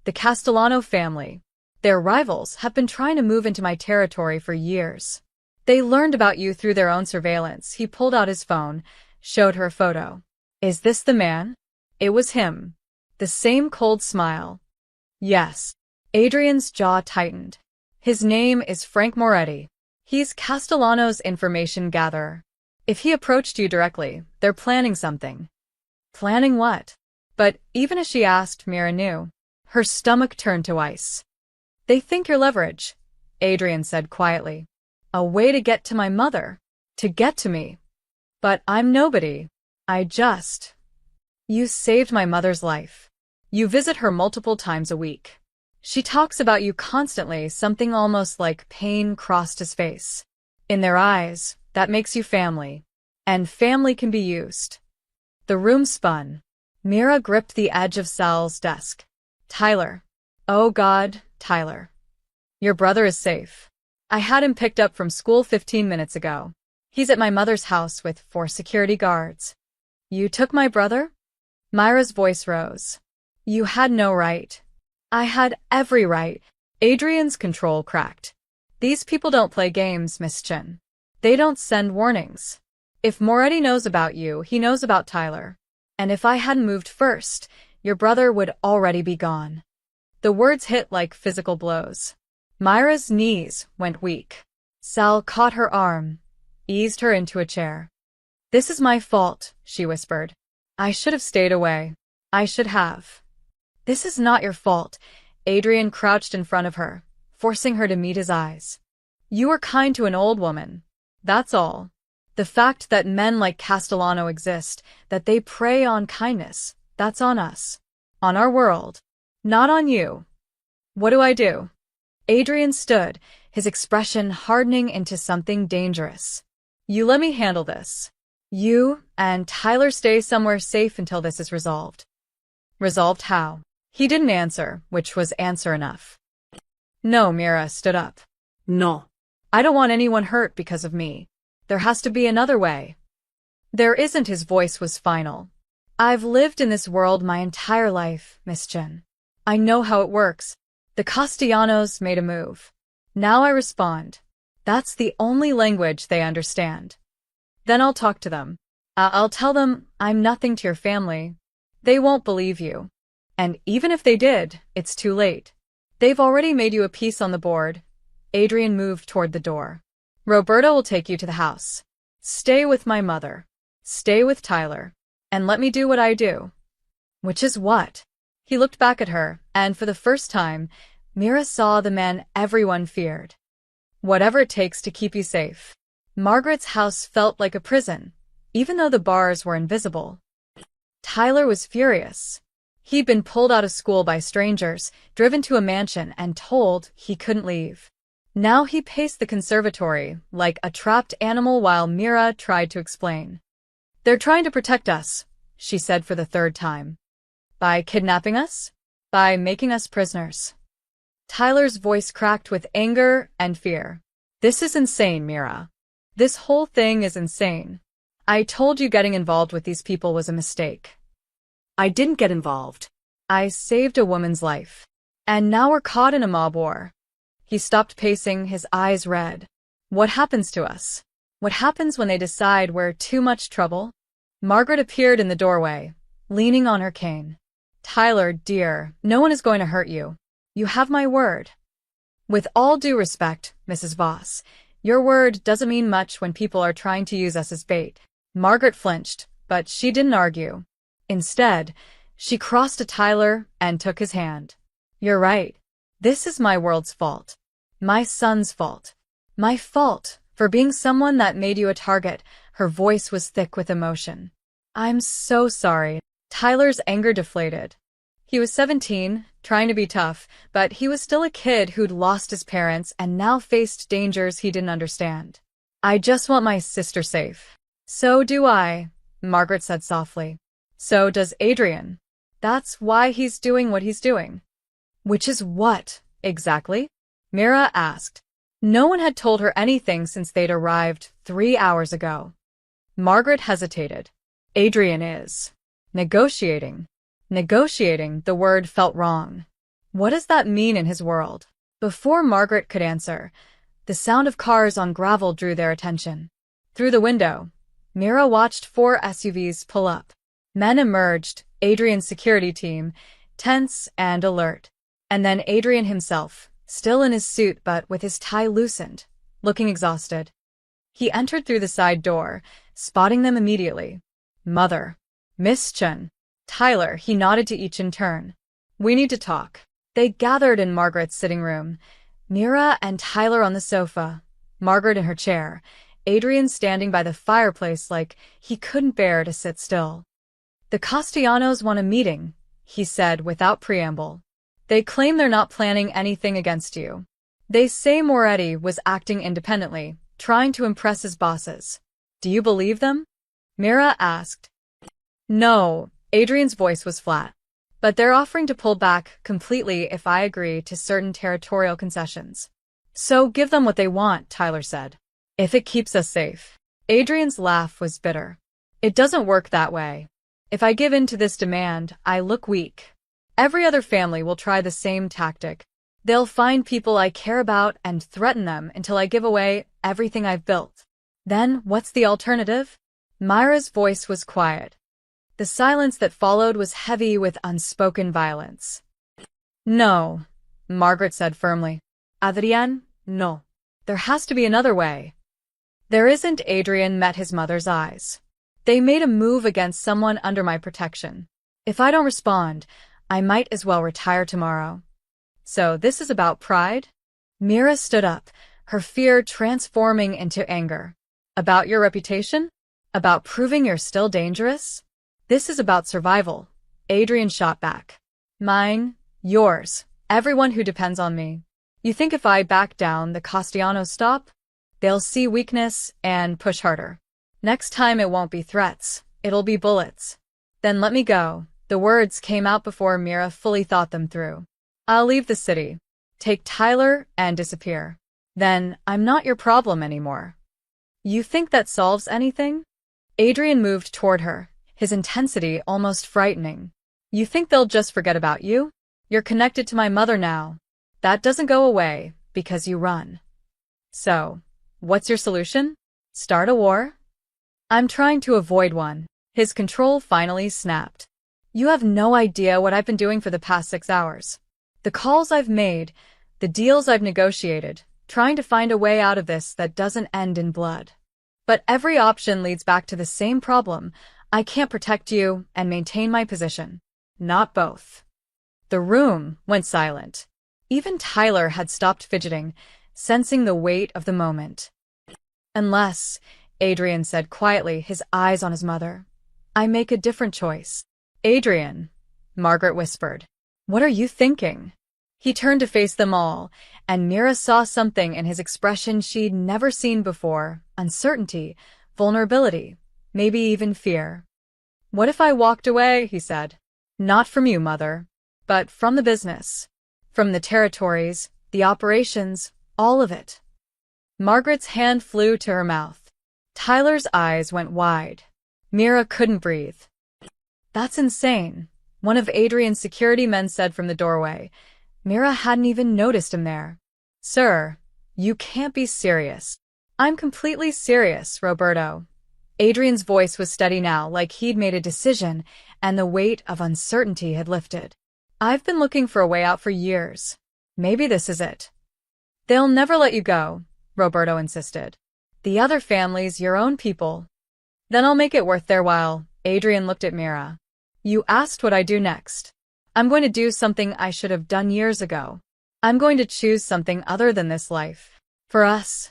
A: The Castellano family. Their rivals have been trying to move into my territory for years. They learned about you through their own surveillance. He pulled out his phone, showed her a photo. Is this the man? It was him. The same cold smile. Yes. Adrian's jaw tightened. His name is Frank Moretti. He's Castellano's information gatherer. If he approached you directly, they're planning something. Planning what? But even as she asked, Myra knew. Her stomach turned to ice. They think you're leverage, Adrian said quietly. A way to get to my mother. To get to me. But I'm nobody. You saved my mother's life. You visit her multiple times a week. She talks about you constantly, something almost like pain crossed his face. In their eyes, that makes you family. And family can be used. The room spun. Myra gripped the edge of Sal's desk. Tyler. Oh God, Tyler. Your brother is safe. I had him picked up from school 15 minutes ago. He's at my mother's house with 4 security guards. You took my brother? Myra's voice rose. You had no right. I had every right. Adrian's control cracked. These people don't play games, Miss Chin. They don't send warnings. If Moretti knows about you, he knows about Tyler. And if I hadn't moved first, your brother would already be gone. The words hit like physical blows. Myra's knees went weak. Sal caught her arm, eased her into a chair. This is my fault, she whispered. I should have stayed away. I should have. This is not your fault. Adrian crouched in front of her, forcing her to meet his eyes. You were kind to an old woman. That's all. The fact that men like Castellano exist, that they prey on kindness, that's on us. On our world. Not on you. What do I do? Adrian stood, his expression hardening into something dangerous. You let me handle this. You and Tyler stay somewhere safe until this is resolved. Resolved how? He didn't answer, which was answer enough. No, Mira stood up.
B: No.
A: I don't want anyone hurt because of me. There has to be another way. There isn't. His voice was final. I've lived in this world my entire life, Miss Chen. I know how it works. The Castellanos made a move. Now I respond. That's the only language they understand. Then I'll talk to them. I'll tell them I'm nothing to your family. They won't believe you. And even if they did, it's too late. They've already made you a piece on the board. Adrian moved toward the door. Roberta will take you to the house. Stay with my mother. Stay with Tyler. And let me do what I do. Which is what? He looked back at her, and for the first time, Mira saw the man everyone feared. Whatever it takes to keep you safe. Margaret's house felt like a prison, even though the bars were invisible. Tyler was furious. He'd been pulled out of school by strangers, driven to a mansion, and told he couldn't leave. Now he paced the conservatory like a trapped animal while Mira tried to explain. They're trying to protect us, she said for the third time. By kidnapping us? By making us prisoners. Tyler's voice cracked with anger and fear. This is insane, Mira. This whole thing is insane. I told you getting involved with these people was a mistake.
B: I didn't get involved.
A: I saved a woman's life. And now we're caught in a mob war. He stopped pacing, his eyes red. What happens to us? What happens when they decide we're too much trouble? Margaret appeared in the doorway, leaning on her cane. Tyler, dear, no one is going to hurt you. You have my word. With all due respect, Mrs. Voss, your word doesn't mean much when people are trying to use us as bait. Margaret flinched, but she didn't argue. Instead, she crossed to Tyler and took his hand. You're right. This is my world's fault. My son's fault. My fault for being someone that made you a target. Her voice was thick with emotion. I'm so sorry. Tyler's anger deflated. He was 17, trying to be tough, but he was still a kid who'd lost his parents and now faced dangers he didn't understand. I just want my sister safe. So do I, Margaret said softly. So does Adrian. That's why he's doing what he's doing. Which is what, exactly? Mira asked. No one had told her anything since they'd arrived 3 hours ago. Margaret hesitated. Adrian is negotiating. Negotiating, the word felt wrong. What does that mean in his world? Before Margaret could answer, the sound of cars on gravel drew their attention. Through the window, Mira watched 4 SUVs pull up. Men emerged, Adrian's security team, tense and alert. And then Adrian himself, still in his suit but with his tie loosened, looking exhausted. He entered through the side door, spotting them immediately. Mother. Miss Chen. Tyler, he nodded to each in turn. We need to talk. They gathered in Margaret's sitting room. Mira and Tyler on the sofa, Margaret in her chair, Adrian standing by the fireplace like he couldn't bear to sit still. The Castellanos want a meeting, he said without preamble. They claim they're not planning anything against you. They say Moretti was acting independently, trying to impress his bosses. Do you believe them? Mira asked. No, Adrian's voice was flat. But they're offering to pull back completely if I agree to certain territorial concessions. So give them what they want, Tyler said. If it keeps us safe. Adrian's laugh was bitter. It doesn't work that way. If I give in to this demand, I look weak. Every other family will try the same tactic. They'll find people I care about and threaten them until I give away everything I've built. Then, what's the alternative? Myra's voice was quiet. The silence that followed was heavy with unspoken violence. No, Margaret said firmly. Adrian, no. There has to be another way. There isn't. Adrian met his mother's eyes. They made a move against someone under my protection. If I don't respond, I might as well retire tomorrow. So this is about pride? Mira stood up, her fear transforming into anger. About your reputation? About proving you're still dangerous? This is about survival. Adrian shot back. Mine, yours, everyone who depends on me. You think if I back down, the Castellanos stop? They'll see weakness and push harder. Next time it won't be threats, it'll be bullets. Then let me go. The words came out before Mira fully thought them through. I'll leave the city, take Tyler, and disappear. Then I'm not your problem anymore. You think that solves anything? Adrian moved toward her, his intensity almost frightening. You think they'll just forget about you? You're connected to my mother now. That doesn't go away because you run. So, what's your solution? Start a war? I'm trying to avoid one. His control finally snapped. You have no idea what I've been doing for the past 6 hours. The calls I've made, the deals I've negotiated, trying to find a way out of this that doesn't end in blood. But every option leads back to the same problem. I can't protect you and maintain my position. Not both. The room went silent. Even Tyler had stopped fidgeting, sensing the weight of the moment. Unless, Adrian said quietly, his eyes on his mother. I make a different choice. Adrian, Margaret whispered. What are you thinking? He turned to face them all, and Mira saw something in his expression she'd never seen before. Uncertainty, vulnerability, maybe even fear. What if I walked away, he said. Not from you, Mother, but from the business. From the territories, the operations, all of it. Margaret's hand flew to her mouth. Tyler's eyes went wide. Mira couldn't breathe. That's insane, one of Adrian's security men said from the doorway. Mira hadn't even noticed him there. Sir, you can't be serious. I'm completely serious, Roberto. Adrian's voice was steady now, like he'd made a decision, and the weight of uncertainty had lifted. I've been looking for a way out for years. Maybe this is it. They'll never let you go, Roberto insisted. The other family's your own people. Then I'll make it worth their while. Adrian looked at Mira. You asked what I do next. I'm going to do something I should have done years ago. I'm going to choose something other than this life. For us.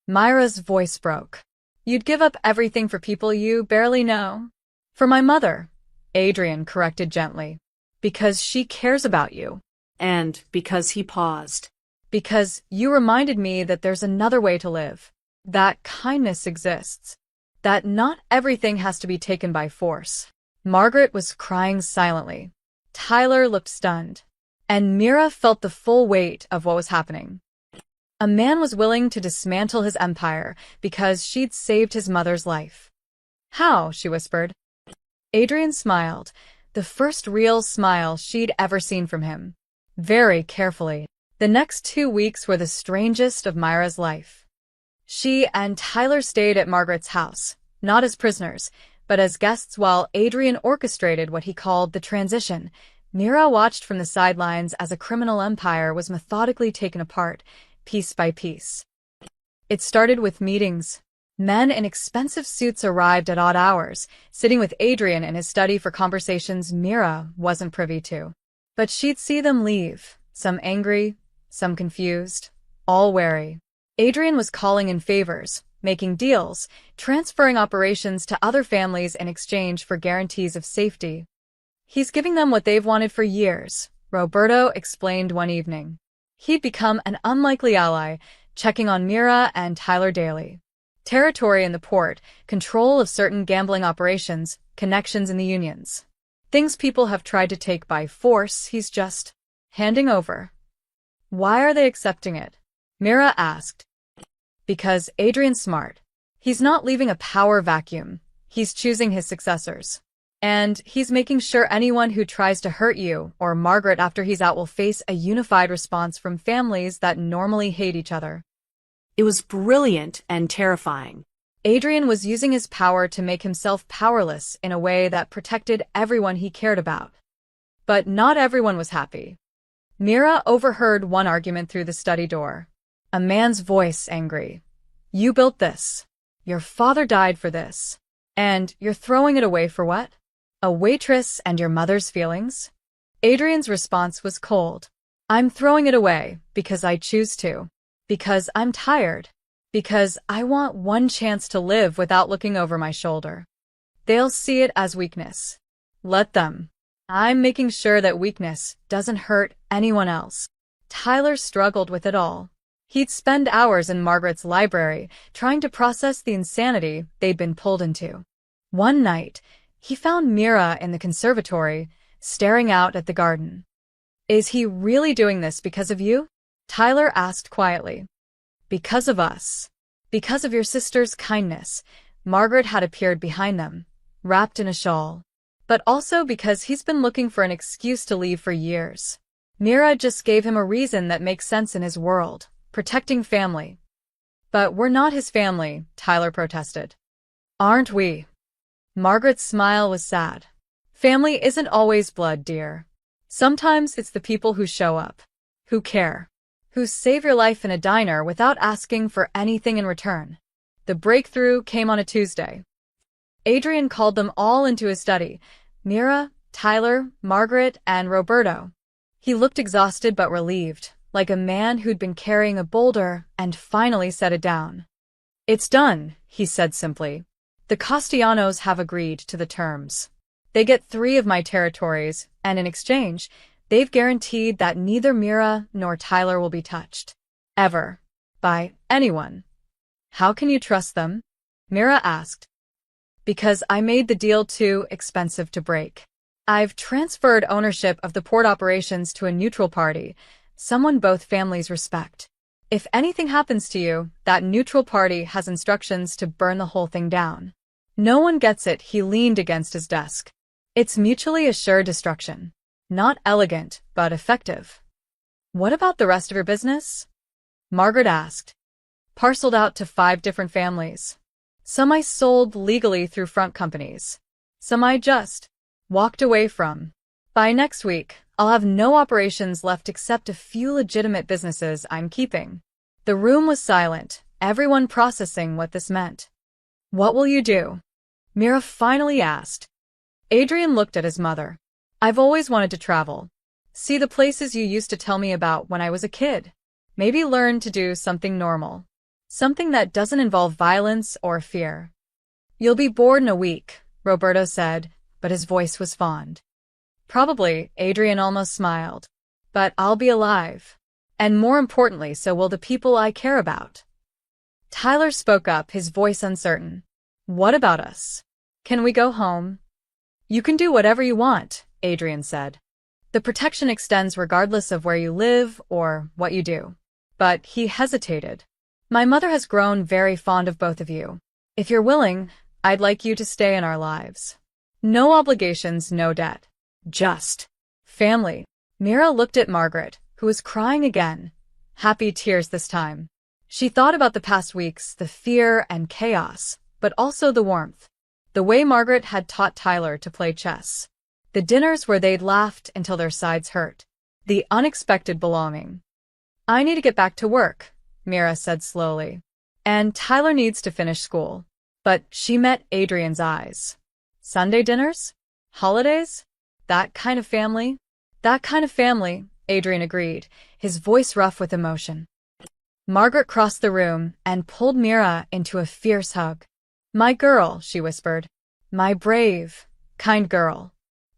A: Myra's voice broke. You'd give up everything for people you barely know? For my mother, Adrian corrected gently. Because she cares about you.
B: And because he paused.
A: Because you reminded me that there's another way to live. That kindness exists. That not everything has to be taken by force. Margaret was crying silently. Tyler looked stunned. And Mira felt the full weight of what was happening. A man was willing to dismantle his empire because she'd saved his mother's life. How? She whispered. Adrian smiled, the first real smile she'd ever seen from him. Very carefully. The next 2 weeks were the strangest of Myra's life. She and Tyler stayed at Margaret's house, not as prisoners, but as guests while Adrian orchestrated what he called the transition. Mira watched from the sidelines as a criminal empire was methodically taken apart, piece by piece. It started with meetings. Men in expensive suits arrived at odd hours, sitting with Adrian in his study for conversations Mira wasn't privy to. But she'd see them leave, some angry, some confused, all wary. Adrian was calling in favors, making deals, transferring operations to other families in exchange for guarantees of safety. He's giving them what they've wanted for years, Roberto explained one evening. He'd become an unlikely ally, checking on Mira and Tyler daily. Territory in the port, control of certain gambling operations, connections in the unions. Things people have tried to take by force, he's just handing over. Why are they accepting it? Mira asked. Because Adrian's smart. He's not leaving a power vacuum. He's choosing his successors. And he's making sure anyone who tries to hurt you or Margaret after he's out will face a unified response from families that normally hate each other.
B: It was brilliant and terrifying.
A: Adrian was using his power to make himself powerless in a way that protected everyone he cared about. But not everyone was happy. Mira overheard one argument through the study door. A man's voice angry. You built this. Your father died for this. And you're throwing it away for what? A waitress and your mother's feelings? Adrian's response was cold. I'm throwing it away because I choose to. Because I'm tired. Because I want one chance to live without looking over my shoulder. They'll see it as weakness. Let them. I'm making sure that weakness doesn't hurt anyone else. Tyler struggled with it all. He'd spend hours in Margaret's library, trying to process the insanity they'd been pulled into. One night, he found Mira in the conservatory, staring out at the garden. "Is he really doing this because of you?" Tyler asked quietly. "Because of us. Because of your sister's kindness." Margaret had appeared behind them, wrapped in a shawl. "But also because he's been looking for an excuse to leave for years. Mira just gave him a reason that makes sense in his world, protecting family." "But we're not his family," Tyler protested. "Aren't we?" Margaret's smile was sad. "Family isn't always blood, dear. Sometimes it's the people who show up, who care, who save your life in a diner without asking for anything in return." The breakthrough came on a Tuesday. Adrian called them all into his study: Mira, Tyler, Margaret, and Roberto. He looked exhausted but relieved, like a man who'd been carrying a boulder and finally set it down. "It's done," he said simply. "The Castellanos have agreed to the terms. They get 3 of my territories, and in exchange, they've guaranteed that neither Mira nor Tyler will be touched. Ever. By anyone." "How can you trust them?" Mira asked. "Because I made the deal too expensive to break. I've transferred ownership of the port operations to a neutral party, someone both families respect. If anything happens to you, that neutral party has instructions to burn the whole thing down. No one gets it." He leaned against his desk. "It's mutually assured destruction. Not elegant, but effective." "What about the rest of your business?" Margaret asked. "Parceled out to 5 different families. Some I sold legally through front companies. Some I just walked away from. By next week, I'll have no operations left except a few legitimate businesses I'm keeping." The room was silent, everyone processing what this meant. "What will you do?" Mira finally asked. Adrian looked at his mother. "I've always wanted to travel. See the places you used to tell me about when I was a kid. Maybe learn to do something normal. Something that doesn't involve violence or fear." "You'll be bored in a week," Roberto said, but his voice was fond. "Probably," Adrian almost smiled. "But I'll be alive. And more importantly, so will the people I care about." Tyler spoke up, his voice uncertain. "What about us? Can we go home?" "You can do whatever you want," Adrian said. "The protection extends regardless of where you live or what you do." But he hesitated. "My mother has grown very fond of both of you. If you're willing, I'd like you to stay in our lives. No obligations, no debt. Just family." Mira looked at Margaret, who was crying again, happy tears this time. She thought about the past weeks, the fear and chaos, but also the warmth. The way Margaret had taught Tyler to play chess. The dinners where they'd laughed until their sides hurt. The unexpected belonging. "I need to get back to work," Mira said slowly. "And Tyler needs to finish school." But she met Adrian's eyes. "Sunday dinners? Holidays? That kind of family?" "That kind of family," Adrian agreed, his voice rough with emotion. Margaret crossed the room and pulled Mira into a fierce hug. "My girl," she whispered. "My brave, kind girl."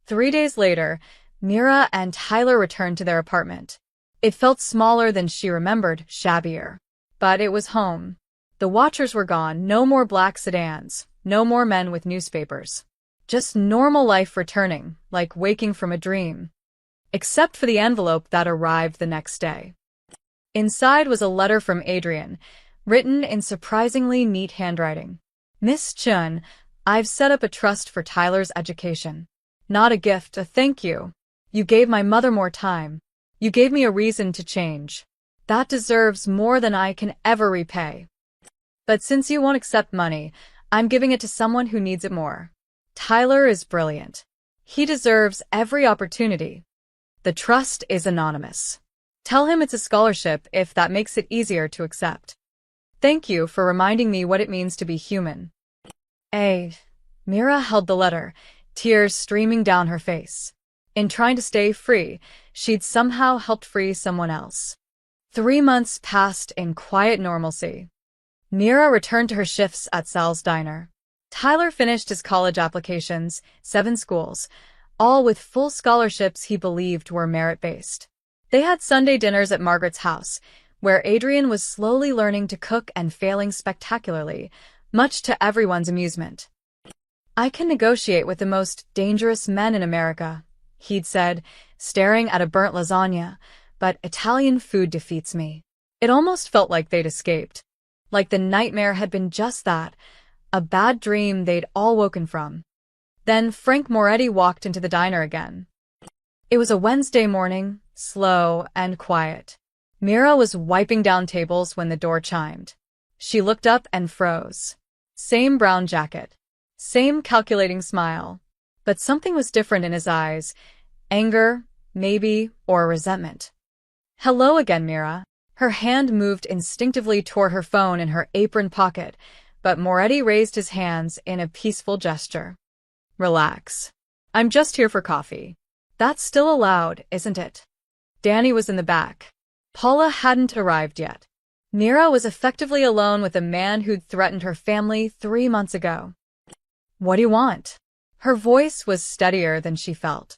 A: 3 days later, Mira and Tyler returned to their apartment. It felt smaller than she remembered, shabbier. But it was home. The watchers were gone, no more black sedans, no more men with newspapers. Just normal life returning, like waking from a dream. Except for the envelope that arrived the next day. Inside was a letter from Adrian, written in surprisingly neat handwriting. "Miss Chun, I've set up a trust for Tyler's education. Not a gift, a thank you. You gave my mother more time. You gave me a reason to change. That deserves more than I can ever repay. But since you won't accept money, I'm giving it to someone who needs it more. Tyler is brilliant. He deserves every opportunity. The trust is anonymous. Tell him it's a scholarship if that makes it easier to accept. Thank you for reminding me what it means to be human." Mira held the letter, tears streaming down her face. In trying to stay free, she'd somehow helped free someone else. 3 months passed in quiet normalcy. Mira returned to her shifts at Sal's diner. Tyler finished his college applications, 7 schools, all with full scholarships he believed were merit-based. They had Sunday dinners at Margaret's house, where Adrian was slowly learning to cook and failing spectacularly, much to everyone's amusement. "I can negotiate with the most dangerous men in America," he'd said, staring at a burnt lasagna, "but Italian food defeats me." It almost felt like they'd escaped. Like the nightmare had been just that, a bad dream they'd all woken from. Then Frank Moretti walked into the diner again. It was a Wednesday morning, slow and quiet. Mira was wiping down tables when the door chimed. She looked up and froze. Same brown jacket. Same calculating smile. But something was different in his eyes. Anger, maybe, or resentment. "Hello again, Mira." Her hand moved instinctively toward her phone in her apron pocket, but Moretti raised his hands in a peaceful gesture. "Relax. I'm just here for coffee." "That's still allowed, isn't it?" Danny was in the back. Paula hadn't arrived yet. Mira was effectively alone with a man who'd threatened her family 3 months ago. "What do you want?" Her voice was steadier than she felt.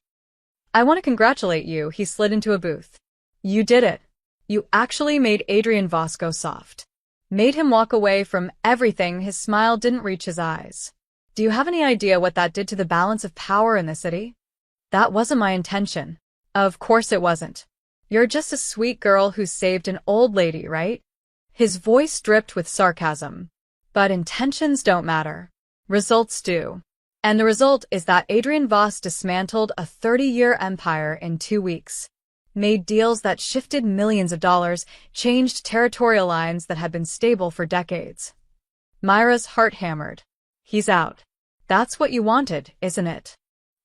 A: "I want to congratulate you," he slid into a booth. "You did it. You actually made Adrian Voss go soft. Made him walk away from everything. His smile didn't reach his eyes. Do you have any idea what that did to the balance of power in the city?" "That wasn't my intention." "Of course it wasn't. You're just a sweet girl who saved an old lady, right?" His voice dripped with sarcasm. "But intentions don't matter. Results do. And the result is that Adrian Voss dismantled a 30-year empire in 2 weeks. Made deals that shifted millions of dollars, changed territorial lines that had been stable for decades." Myra's heart hammered. "He's out. That's what you wanted, isn't it?"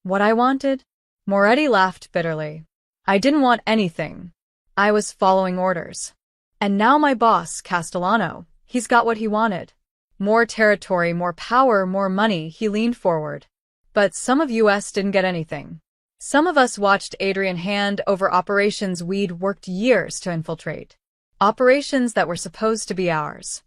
A: "What I wanted?" Moretti laughed bitterly. "I didn't want anything. I was following orders. And now my boss, Castellano, he's got what he wanted. More territory, more power, more money." He leaned forward. "But some of us didn't get anything. Some of us watched Adrian hand over operations we'd worked years to infiltrate. Operations that were supposed to be ours.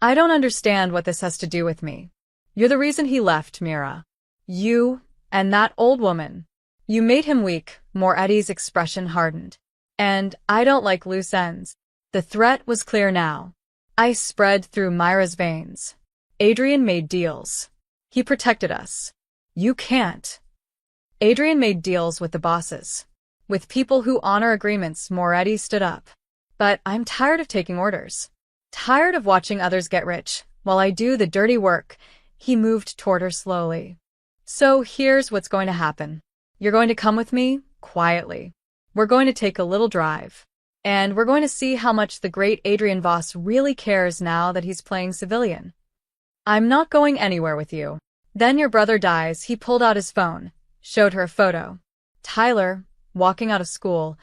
A: I don't understand what this has to do with me. You're the reason he left, Mira. You and that old woman. You made him weak." Moretti's expression hardened. "And I don't like loose ends." The threat was clear now. Ice spread through Myra's veins. "Adrian made deals. He protected us. You can't." "Adrian made deals with the bosses. With people who honor agreements." Moretti stood up. "But I'm tired of taking orders. Tired of watching others get rich, while I do the dirty work." He moved toward her slowly. "So here's what's going to happen. You're going to come with me, quietly. We're going to take a little drive. And we're going to see how much the great Adrian Voss really cares now that he's playing civilian. I'm not going anywhere with you. Then your brother dies." He pulled out his phone, showed her a photo. Tyler, walking out of school,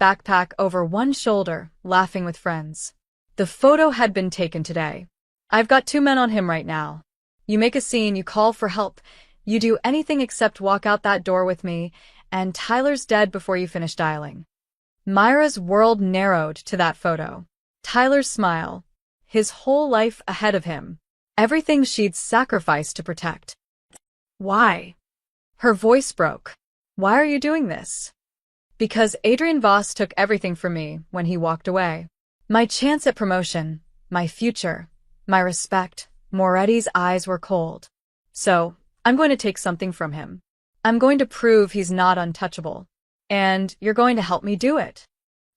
A: backpack over one shoulder, laughing with friends. The photo had been taken today. "I've got 2 men on him right now. You make a scene, you call for help, you do anything except walk out that door with me, and Tyler's dead before you finish dialing." Myra's world narrowed to that photo. Tyler's smile. His whole life ahead of him. Everything she'd sacrificed to protect. "Why?" Her voice broke. "Why are you doing this?" "Because Adrian Voss took everything from me when he walked away. My chance at promotion, my future, my respect." Moretti's eyes were cold. "So, I'm going to take something from him. I'm going to prove he's not untouchable. And you're going to help me do it."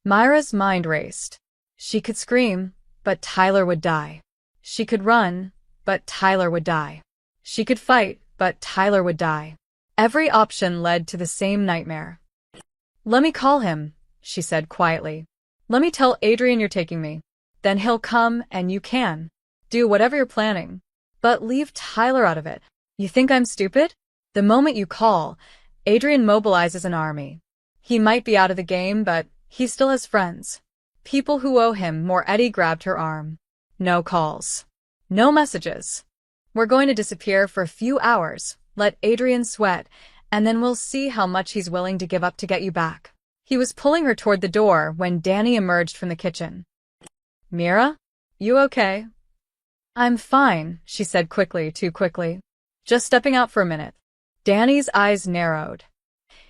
A: Myra's mind raced. She could scream, but Tyler would die. She could run, but Tyler would die. She could fight, but Tyler would die. Every option led to the same nightmare. "Let me call him," she said quietly. "Let me tell Adrian you're taking me. Then he'll come and you can do whatever you're planning. But leave Tyler out of it. You think I'm stupid? The moment you call, Adrian mobilizes an army. He might be out of the game, but he still has friends. People who owe him." Moretti grabbed her arm. "No calls. No messages. We're going to disappear for a few hours, let Adrian sweat, and then we'll see how much he's willing to give up to get you back." He was pulling her toward the door when Danny emerged from the kitchen. "Mira? You okay?" "I'm fine," she said quickly, too quickly. "Just stepping out for a minute." Danny's eyes narrowed.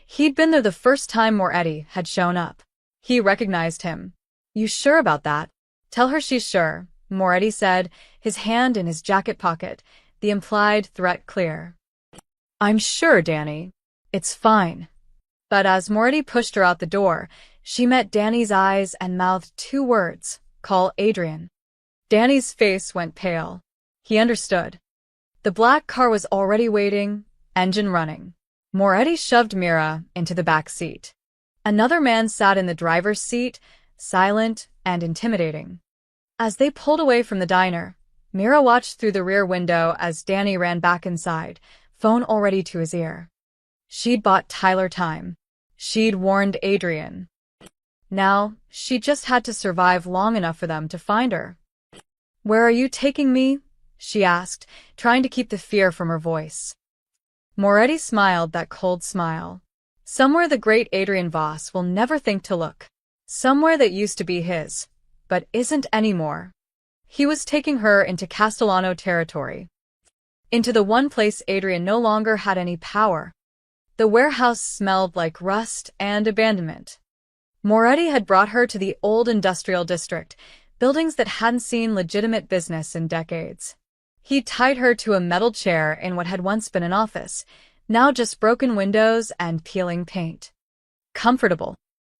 A: He'd been there the first time Moretti had shown up. He recognized him. You sure about that? Tell her she's sure, Moretti said, his hand in his jacket pocket, the implied threat clear. I'm sure, Danny. It's fine. But as Moretti pushed her out the door, she met Danny's eyes and mouthed two words, call Adrian. Danny's face went pale. He understood. The black car was already waiting, engine running. Moretti shoved Mira into the back seat. Another man sat in the driver's seat, silent and intimidating. As they pulled away from the diner, Mira watched through the rear window as Danny ran back inside, phone already to his ear. She'd bought Tyler time. She'd warned Adrian. Now, she just had to survive long enough for them to find her. Where are you taking me? She asked, trying to keep the fear from her voice. Moretti smiled that cold smile. Somewhere the great Adrian Voss will never think to look. Somewhere that used to be his, but isn't anymore. He was taking her into Castellano territory. Into the one place Adrian no longer had any power. The warehouse smelled like rust and abandonment. Moretti had brought her to the old industrial district, buildings that hadn't seen legitimate business in decades. He tied her to a metal chair in what had once been an office, now just broken windows and peeling paint. Comfortable.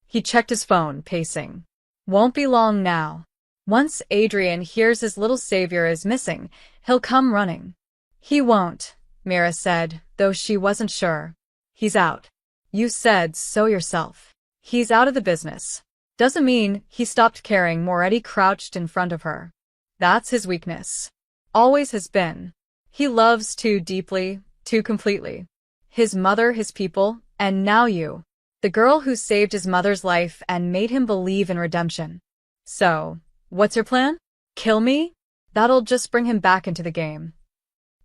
A: He checked his phone, pacing. Won't be long now. Once Adrian hears his little savior is missing, he'll come running. He won't, Mira said, though she wasn't sure. He's out. You said so yourself. He's out of the business. Doesn't mean he stopped caring. Moretti crouched in front of her. That's his weakness. Always has been. He loves too deeply, too completely. His mother, his people, and now you. The girl who saved his mother's life and made him believe in redemption. So, what's your plan? Kill me? That'll just bring him back into the game.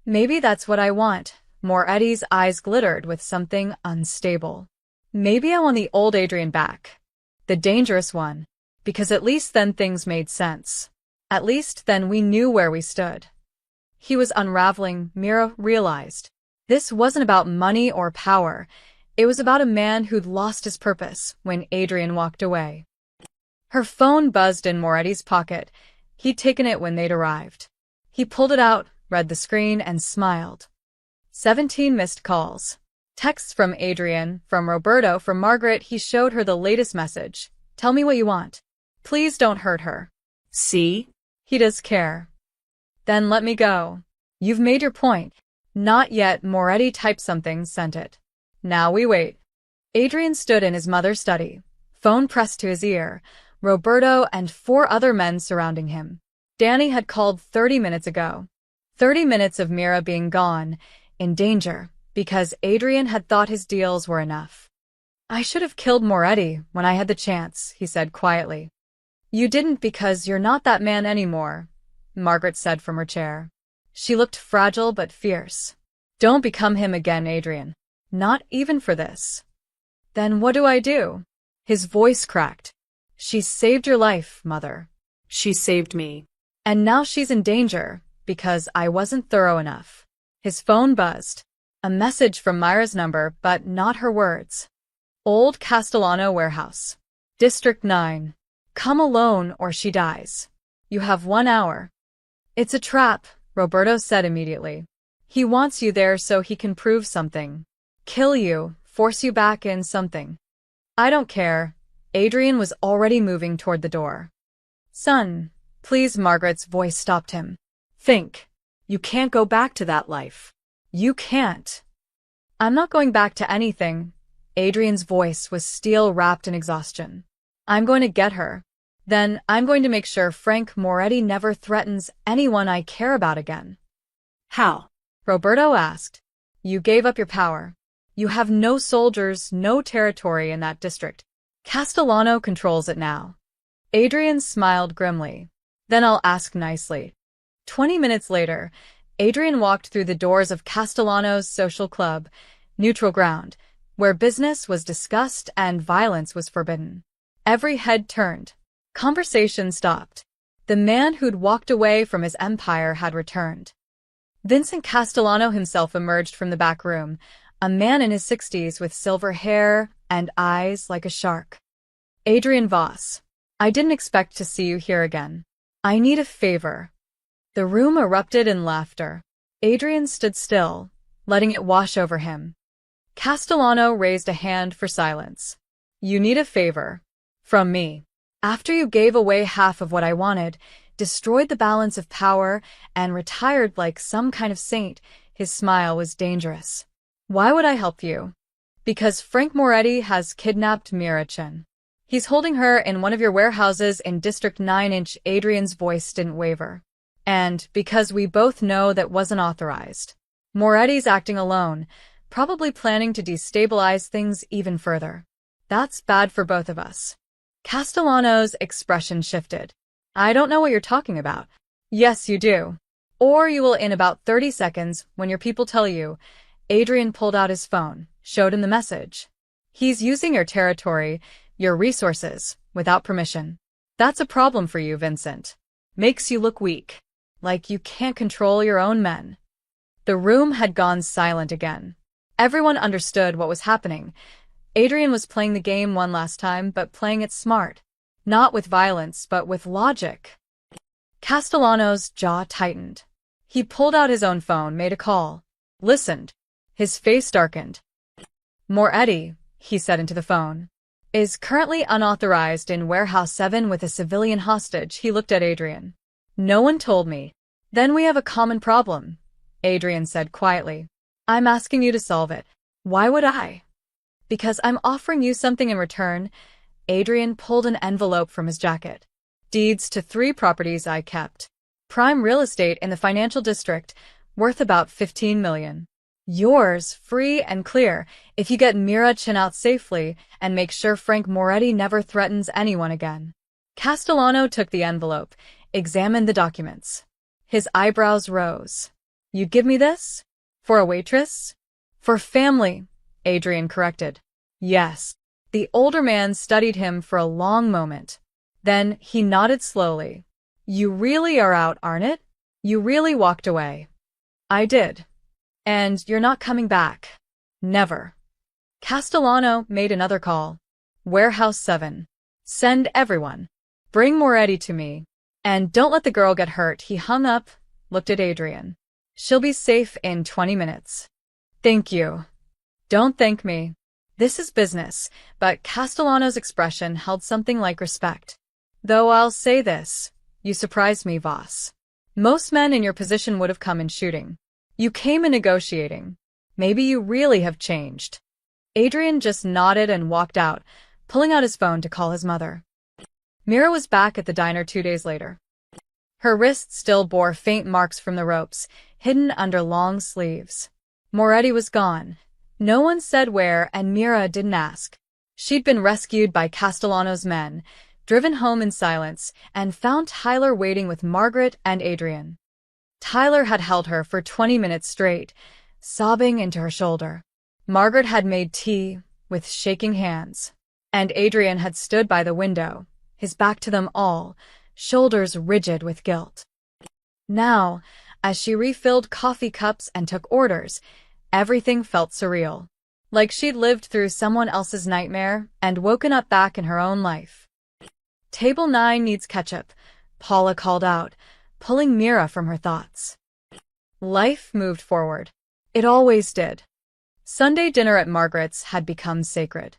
A: Maybe that's what I want. Moretti's eyes glittered with something unstable. Maybe I want the old Adrian back. The dangerous one. Because at least then things made sense. At least then we knew where we stood. He was unraveling, Mira realized. This wasn't about money or power. It was about a man who'd lost his purpose when Adrian walked away. Her phone buzzed in Moretti's pocket. He'd taken it when they'd arrived. He pulled it out, read the screen, and smiled. 17 missed calls. Texts from Adrian, from Roberto, from Margaret. He showed her the latest message. Tell me what you want. Please don't hurt her.
B: See?
A: He does care. Then let me go. You've made your point. Not yet. Moretti typed something, sent it. Now we wait. Adrian stood in his mother's study, phone pressed to his ear, Roberto and 4 other men surrounding him. Danny had called 30 minutes ago. 30 minutes of Mira being gone, in danger, because Adrian had thought his deals were enough. I should have killed Moretti when I had the chance, he said quietly. You didn't because you're not that man anymore, Margaret said from her chair. She looked fragile but fierce. Don't become him again, Adrian. Not even for this. Then what do I do? His voice cracked. She saved your life, Mother.
B: She saved me.
A: And now she's in danger, because I wasn't thorough enough. His phone buzzed. A message from Myra's number, but not her words. Old Castellano Warehouse. District 9. Come alone or she dies. You have 1 hour. It's a trap, Roberto said immediately. He wants you there so he can prove something. Kill you, force you back in something. I don't care. Adrian was already moving toward the door. Son, please. Margaret's voice stopped him. Think. You can't go back to that life. You can't. I'm not going back to anything. Adrian's voice was steel wrapped in exhaustion. I'm going to get her. Then I'm going to make sure Frank Moretti never threatens anyone I care about again.
B: How?
A: Roberto asked. You gave up your power. You have no soldiers, no territory in that district. Castellano controls it now. Adrian smiled grimly. Then I'll ask nicely. 20 minutes later, Adrian walked through the doors of Castellano's social club, neutral ground, where business was discussed and violence was forbidden. Every head turned. Conversation stopped. The man who'd walked away from his empire had returned. Vincent Castellano himself emerged from the back room, a man in his 60s with silver hair and eyes like a shark. Adrian Voss. I didn't expect to see you here again. I need a favor. The room erupted in laughter. Adrian stood still, letting it wash over him. Castellano raised a hand for silence. You need a favor. From me. After you gave away half of what I wanted, destroyed the balance of power, and retired like some kind of saint, his smile was dangerous. Why would I help you? Because Frank Moretti has kidnapped Mira Chen. He's holding her in one of your warehouses in District 9". Adrian's voice didn't waver. And because we both know that wasn't authorized. Moretti's acting alone, probably planning to destabilize things even further. That's bad for both of us. Castellano's expression shifted. I don't know what you're talking about. Yes, you do. Or you will in about 30 seconds when your people tell you. Adrian pulled out his phone, showed him the message. He's using your territory, your resources, without permission. That's a problem for you, Vincent. Makes you look weak. Like you can't control your own men. The room had gone silent again. Everyone understood what was happening. Adrian was playing the game one last time, but playing it smart. Not with violence, but with logic. Castellano's jaw tightened. He pulled out his own phone, made a call. Listened. His face darkened. Moretti, he said into the phone, is currently unauthorized in Warehouse 7 with a civilian hostage. He looked at Adrian. No one told me. Then we have a common problem, Adrian said quietly. I'm asking you to solve it. Why would I? Because I'm offering you something in return. Adrian pulled an envelope from his jacket. Deeds to 3 properties I kept. Prime real estate in the financial district, worth about 15 million. Yours, free and clear, if you get Mira Chen out safely and make sure Frank Moretti never threatens anyone again. Castellano took the envelope, examined the documents. His eyebrows rose. You give me this? For a waitress? For family, Adrian corrected. Yes. The older man studied him for a long moment. Then he nodded slowly. You really are out, aren't it? You really walked away. I did. And you're not coming back. Never. Castellano made another call. Warehouse 7. Send everyone. Bring Moretti to me. And don't let the girl get hurt. He hung up, looked at Adrian. She'll be safe in 20 minutes. Thank you. Don't thank me. This is business, but Castellano's expression held something like respect. Though I'll say this, you surprised me, Voss. Most men in your position would have come in shooting. You came in negotiating. Maybe you really have changed. Adrian just nodded and walked out, pulling out his phone to call his mother. Mira was back at the diner 2 days later. Her wrists still bore faint marks from the ropes, hidden under long sleeves. Moretti was gone. No one said where, and Mira didn't ask. She'd been rescued by Castellano's men, driven home in silence, and found Tyler waiting with Margaret and Adrian. Tyler had held her for 20 minutes straight, sobbing into her shoulder. Margaret had made tea, with shaking hands. And Adrian had stood by the window, his back to them all, shoulders rigid with guilt. Now, as she refilled coffee cups and took orders, everything felt surreal. Like she'd lived through someone else's nightmare and woken up back in her own life. Table 9 needs ketchup, Paula called out, pulling Mira from her thoughts. Life moved forward. It always did. Sunday dinner at Margaret's had become sacred.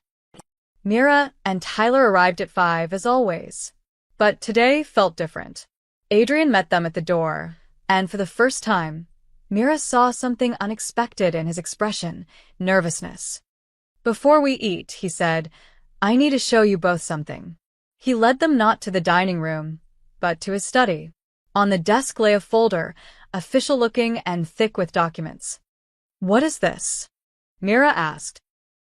A: Mira and Tyler arrived at 5 as always. But today felt different. Adrian met them at the door, and for the first time, Mira saw something unexpected in his expression, nervousness. Before we eat, he said, I need to show you both something. He led them not to the dining room, but to his study. On the desk lay a folder, official-looking and thick with documents. What is this? Mira asked.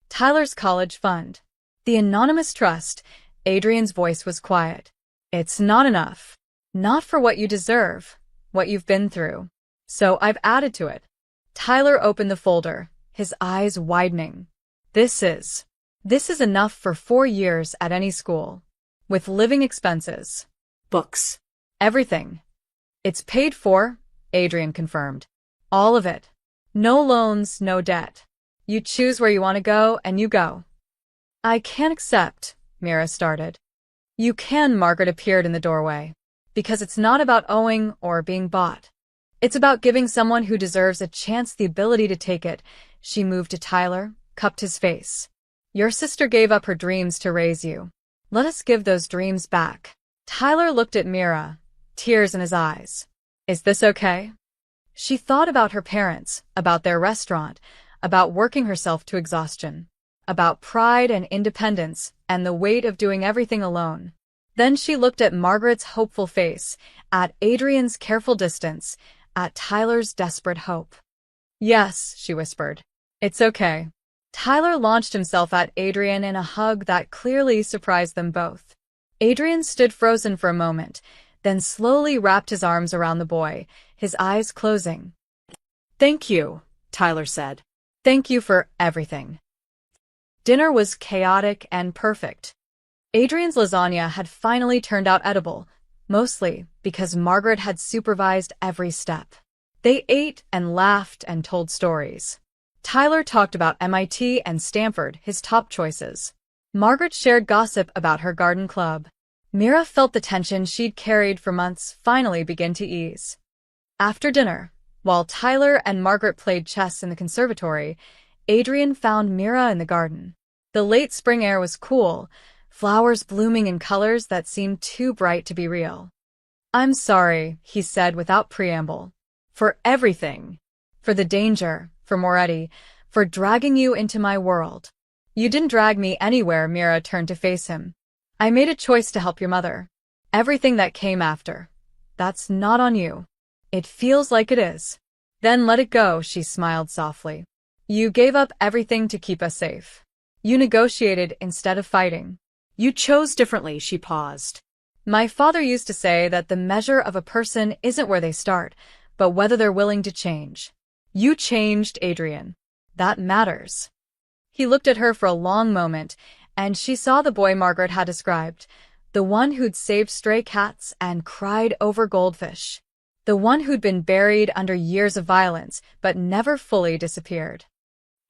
A: Tyler's college fund. The anonymous trust. Adrian's voice was quiet. It's not enough. Not for what you deserve, what you've been through. So I've added to it. Tyler opened the folder, his eyes widening. This is enough for 4 years at any school. With living expenses.
B: Books.
A: Everything. It's paid for, Adrian confirmed. All of it. No loans, no debt. You choose where you want to go, and you go. I can't accept, Mira started. You can, Margaret appeared in the doorway. Because it's not about owing or being bought. It's about giving someone who deserves a chance the ability to take it. She moved to Tyler, cupped his face. Your sister gave up her dreams to raise you. Let us give those dreams back. Tyler looked at Mira, tears in his eyes. Is this okay? She thought about her parents, about their restaurant, about working herself to exhaustion, about pride and independence and the weight of doing everything alone. Then she looked at Margaret's hopeful face, at Adrian's careful distance, at Tyler's desperate hope. Yes, she whispered. It's okay. Tyler launched himself at Adrian in a hug that clearly surprised them both. Adrian stood frozen for a moment, then slowly wrapped his arms around the boy, his eyes closing.
B: Thank you, Tyler said.
A: Thank you for everything. Dinner was chaotic and perfect. Adrian's lasagna had finally turned out edible, mostly because Margaret had supervised every step. They ate and laughed and told stories. Tyler talked about MIT and Stanford, his top choices. Margaret shared gossip about her garden club. Mira felt the tension she'd carried for months finally begin to ease. After dinner, while Tyler and Margaret played chess in the conservatory, Adrian found Mira in the garden. The late spring air was cool, flowers blooming in colors that seemed too bright to be real. I'm sorry, he said without preamble. For everything. For the danger, for Moretti, for dragging you into my world. You didn't drag me anywhere, Mira turned to face him. I made a choice to help your mother. Everything that came after. That's not on you. It feels like it is. Then let it go, she smiled softly. You gave up everything to keep us safe. You negotiated instead of fighting.
B: You chose differently, she paused.
A: My father used to say that the measure of a person isn't where they start, but whether they're willing to change. You changed, Adrian. That matters. He looked at her for a long moment, and she saw the boy Margaret had described, the one who'd saved stray cats and cried over goldfish, the one who'd been buried under years of violence but never fully disappeared.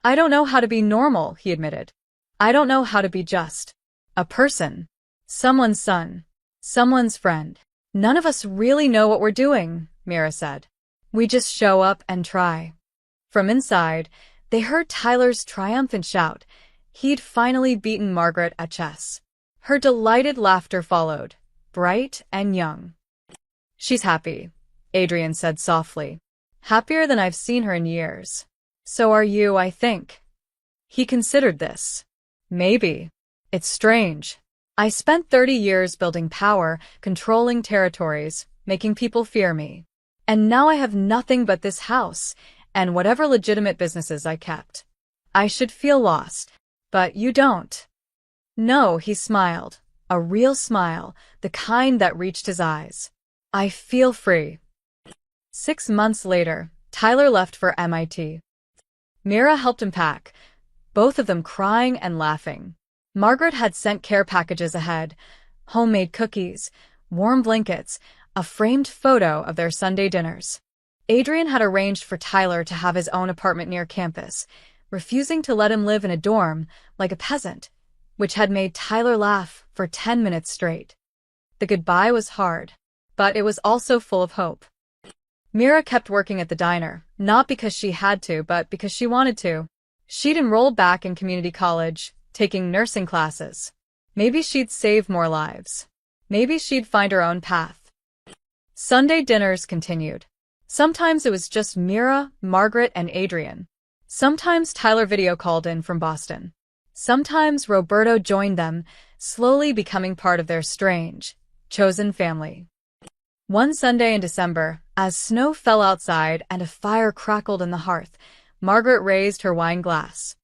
A: I don't know how to be normal, he admitted. I don't know how to be just. A person. Someone's son. Someone's friend. None of us really know what we're doing, Mira said. We just show up and try. From inside, they heard Tyler's triumphant shout. He'd finally beaten Margaret at chess. Her delighted laughter followed, bright and young. She's happy, Adrian said softly. Happier than I've seen her in years. So are you, I think. He considered this. Maybe. It's strange. I spent 30 years building power, controlling territories, making people fear me. And now I have nothing but this house, and whatever legitimate businesses I kept. I should feel lost. But you don't. No, he smiled. A real smile, the kind that reached his eyes. I feel free. 6 months later, Tyler left for MIT. Mira helped him pack, both of them crying and laughing. Margaret had sent care packages ahead, homemade cookies, warm blankets, a framed photo of their Sunday dinners. Adrian had arranged for Tyler to have his own apartment near campus, refusing to let him live in a dorm like a peasant, which had made Tyler laugh for 10 minutes straight. The goodbye was hard, but it was also full of hope. Mira kept working at the diner, not because she had to, but because she wanted to. She'd enrolled back in community college, taking nursing classes. Maybe she'd save more lives. Maybe she'd find her own path. Sunday dinners continued. Sometimes it was just Mira, Margaret, and Adrian. Sometimes Tyler video called in from Boston. Sometimes Roberto joined them, slowly becoming part of their strange, chosen family. One Sunday in December, as snow fell outside and a fire crackled in the hearth, Margaret raised her wine glass.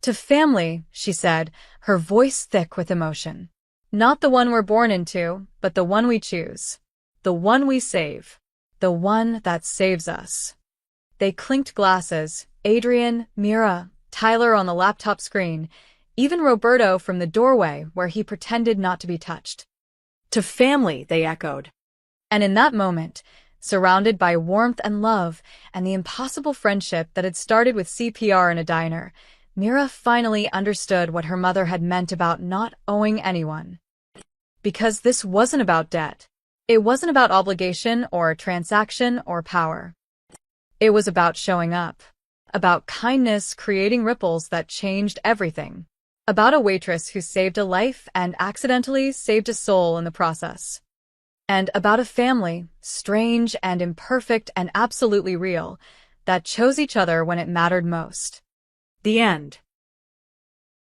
A: To family, she said, her voice thick with emotion. Not the one we're born into, but the one we choose. The one we save. The one that saves us. They clinked glasses, Adrian, Mira, Tyler on the laptop screen, even Roberto from the doorway where he pretended not to be touched.
B: To family, they echoed.
A: And in that moment, surrounded by warmth and love and the impossible friendship that had started with CPR in a diner, Mira finally understood what her mother had meant about not owing anyone. Because this wasn't about debt. It wasn't about obligation or transaction or power. It was about showing up. About kindness creating ripples that changed everything. About a waitress who saved a life and accidentally saved a soul in the process. And about a family, strange and imperfect and absolutely real, that chose each other when it mattered most.
B: The end.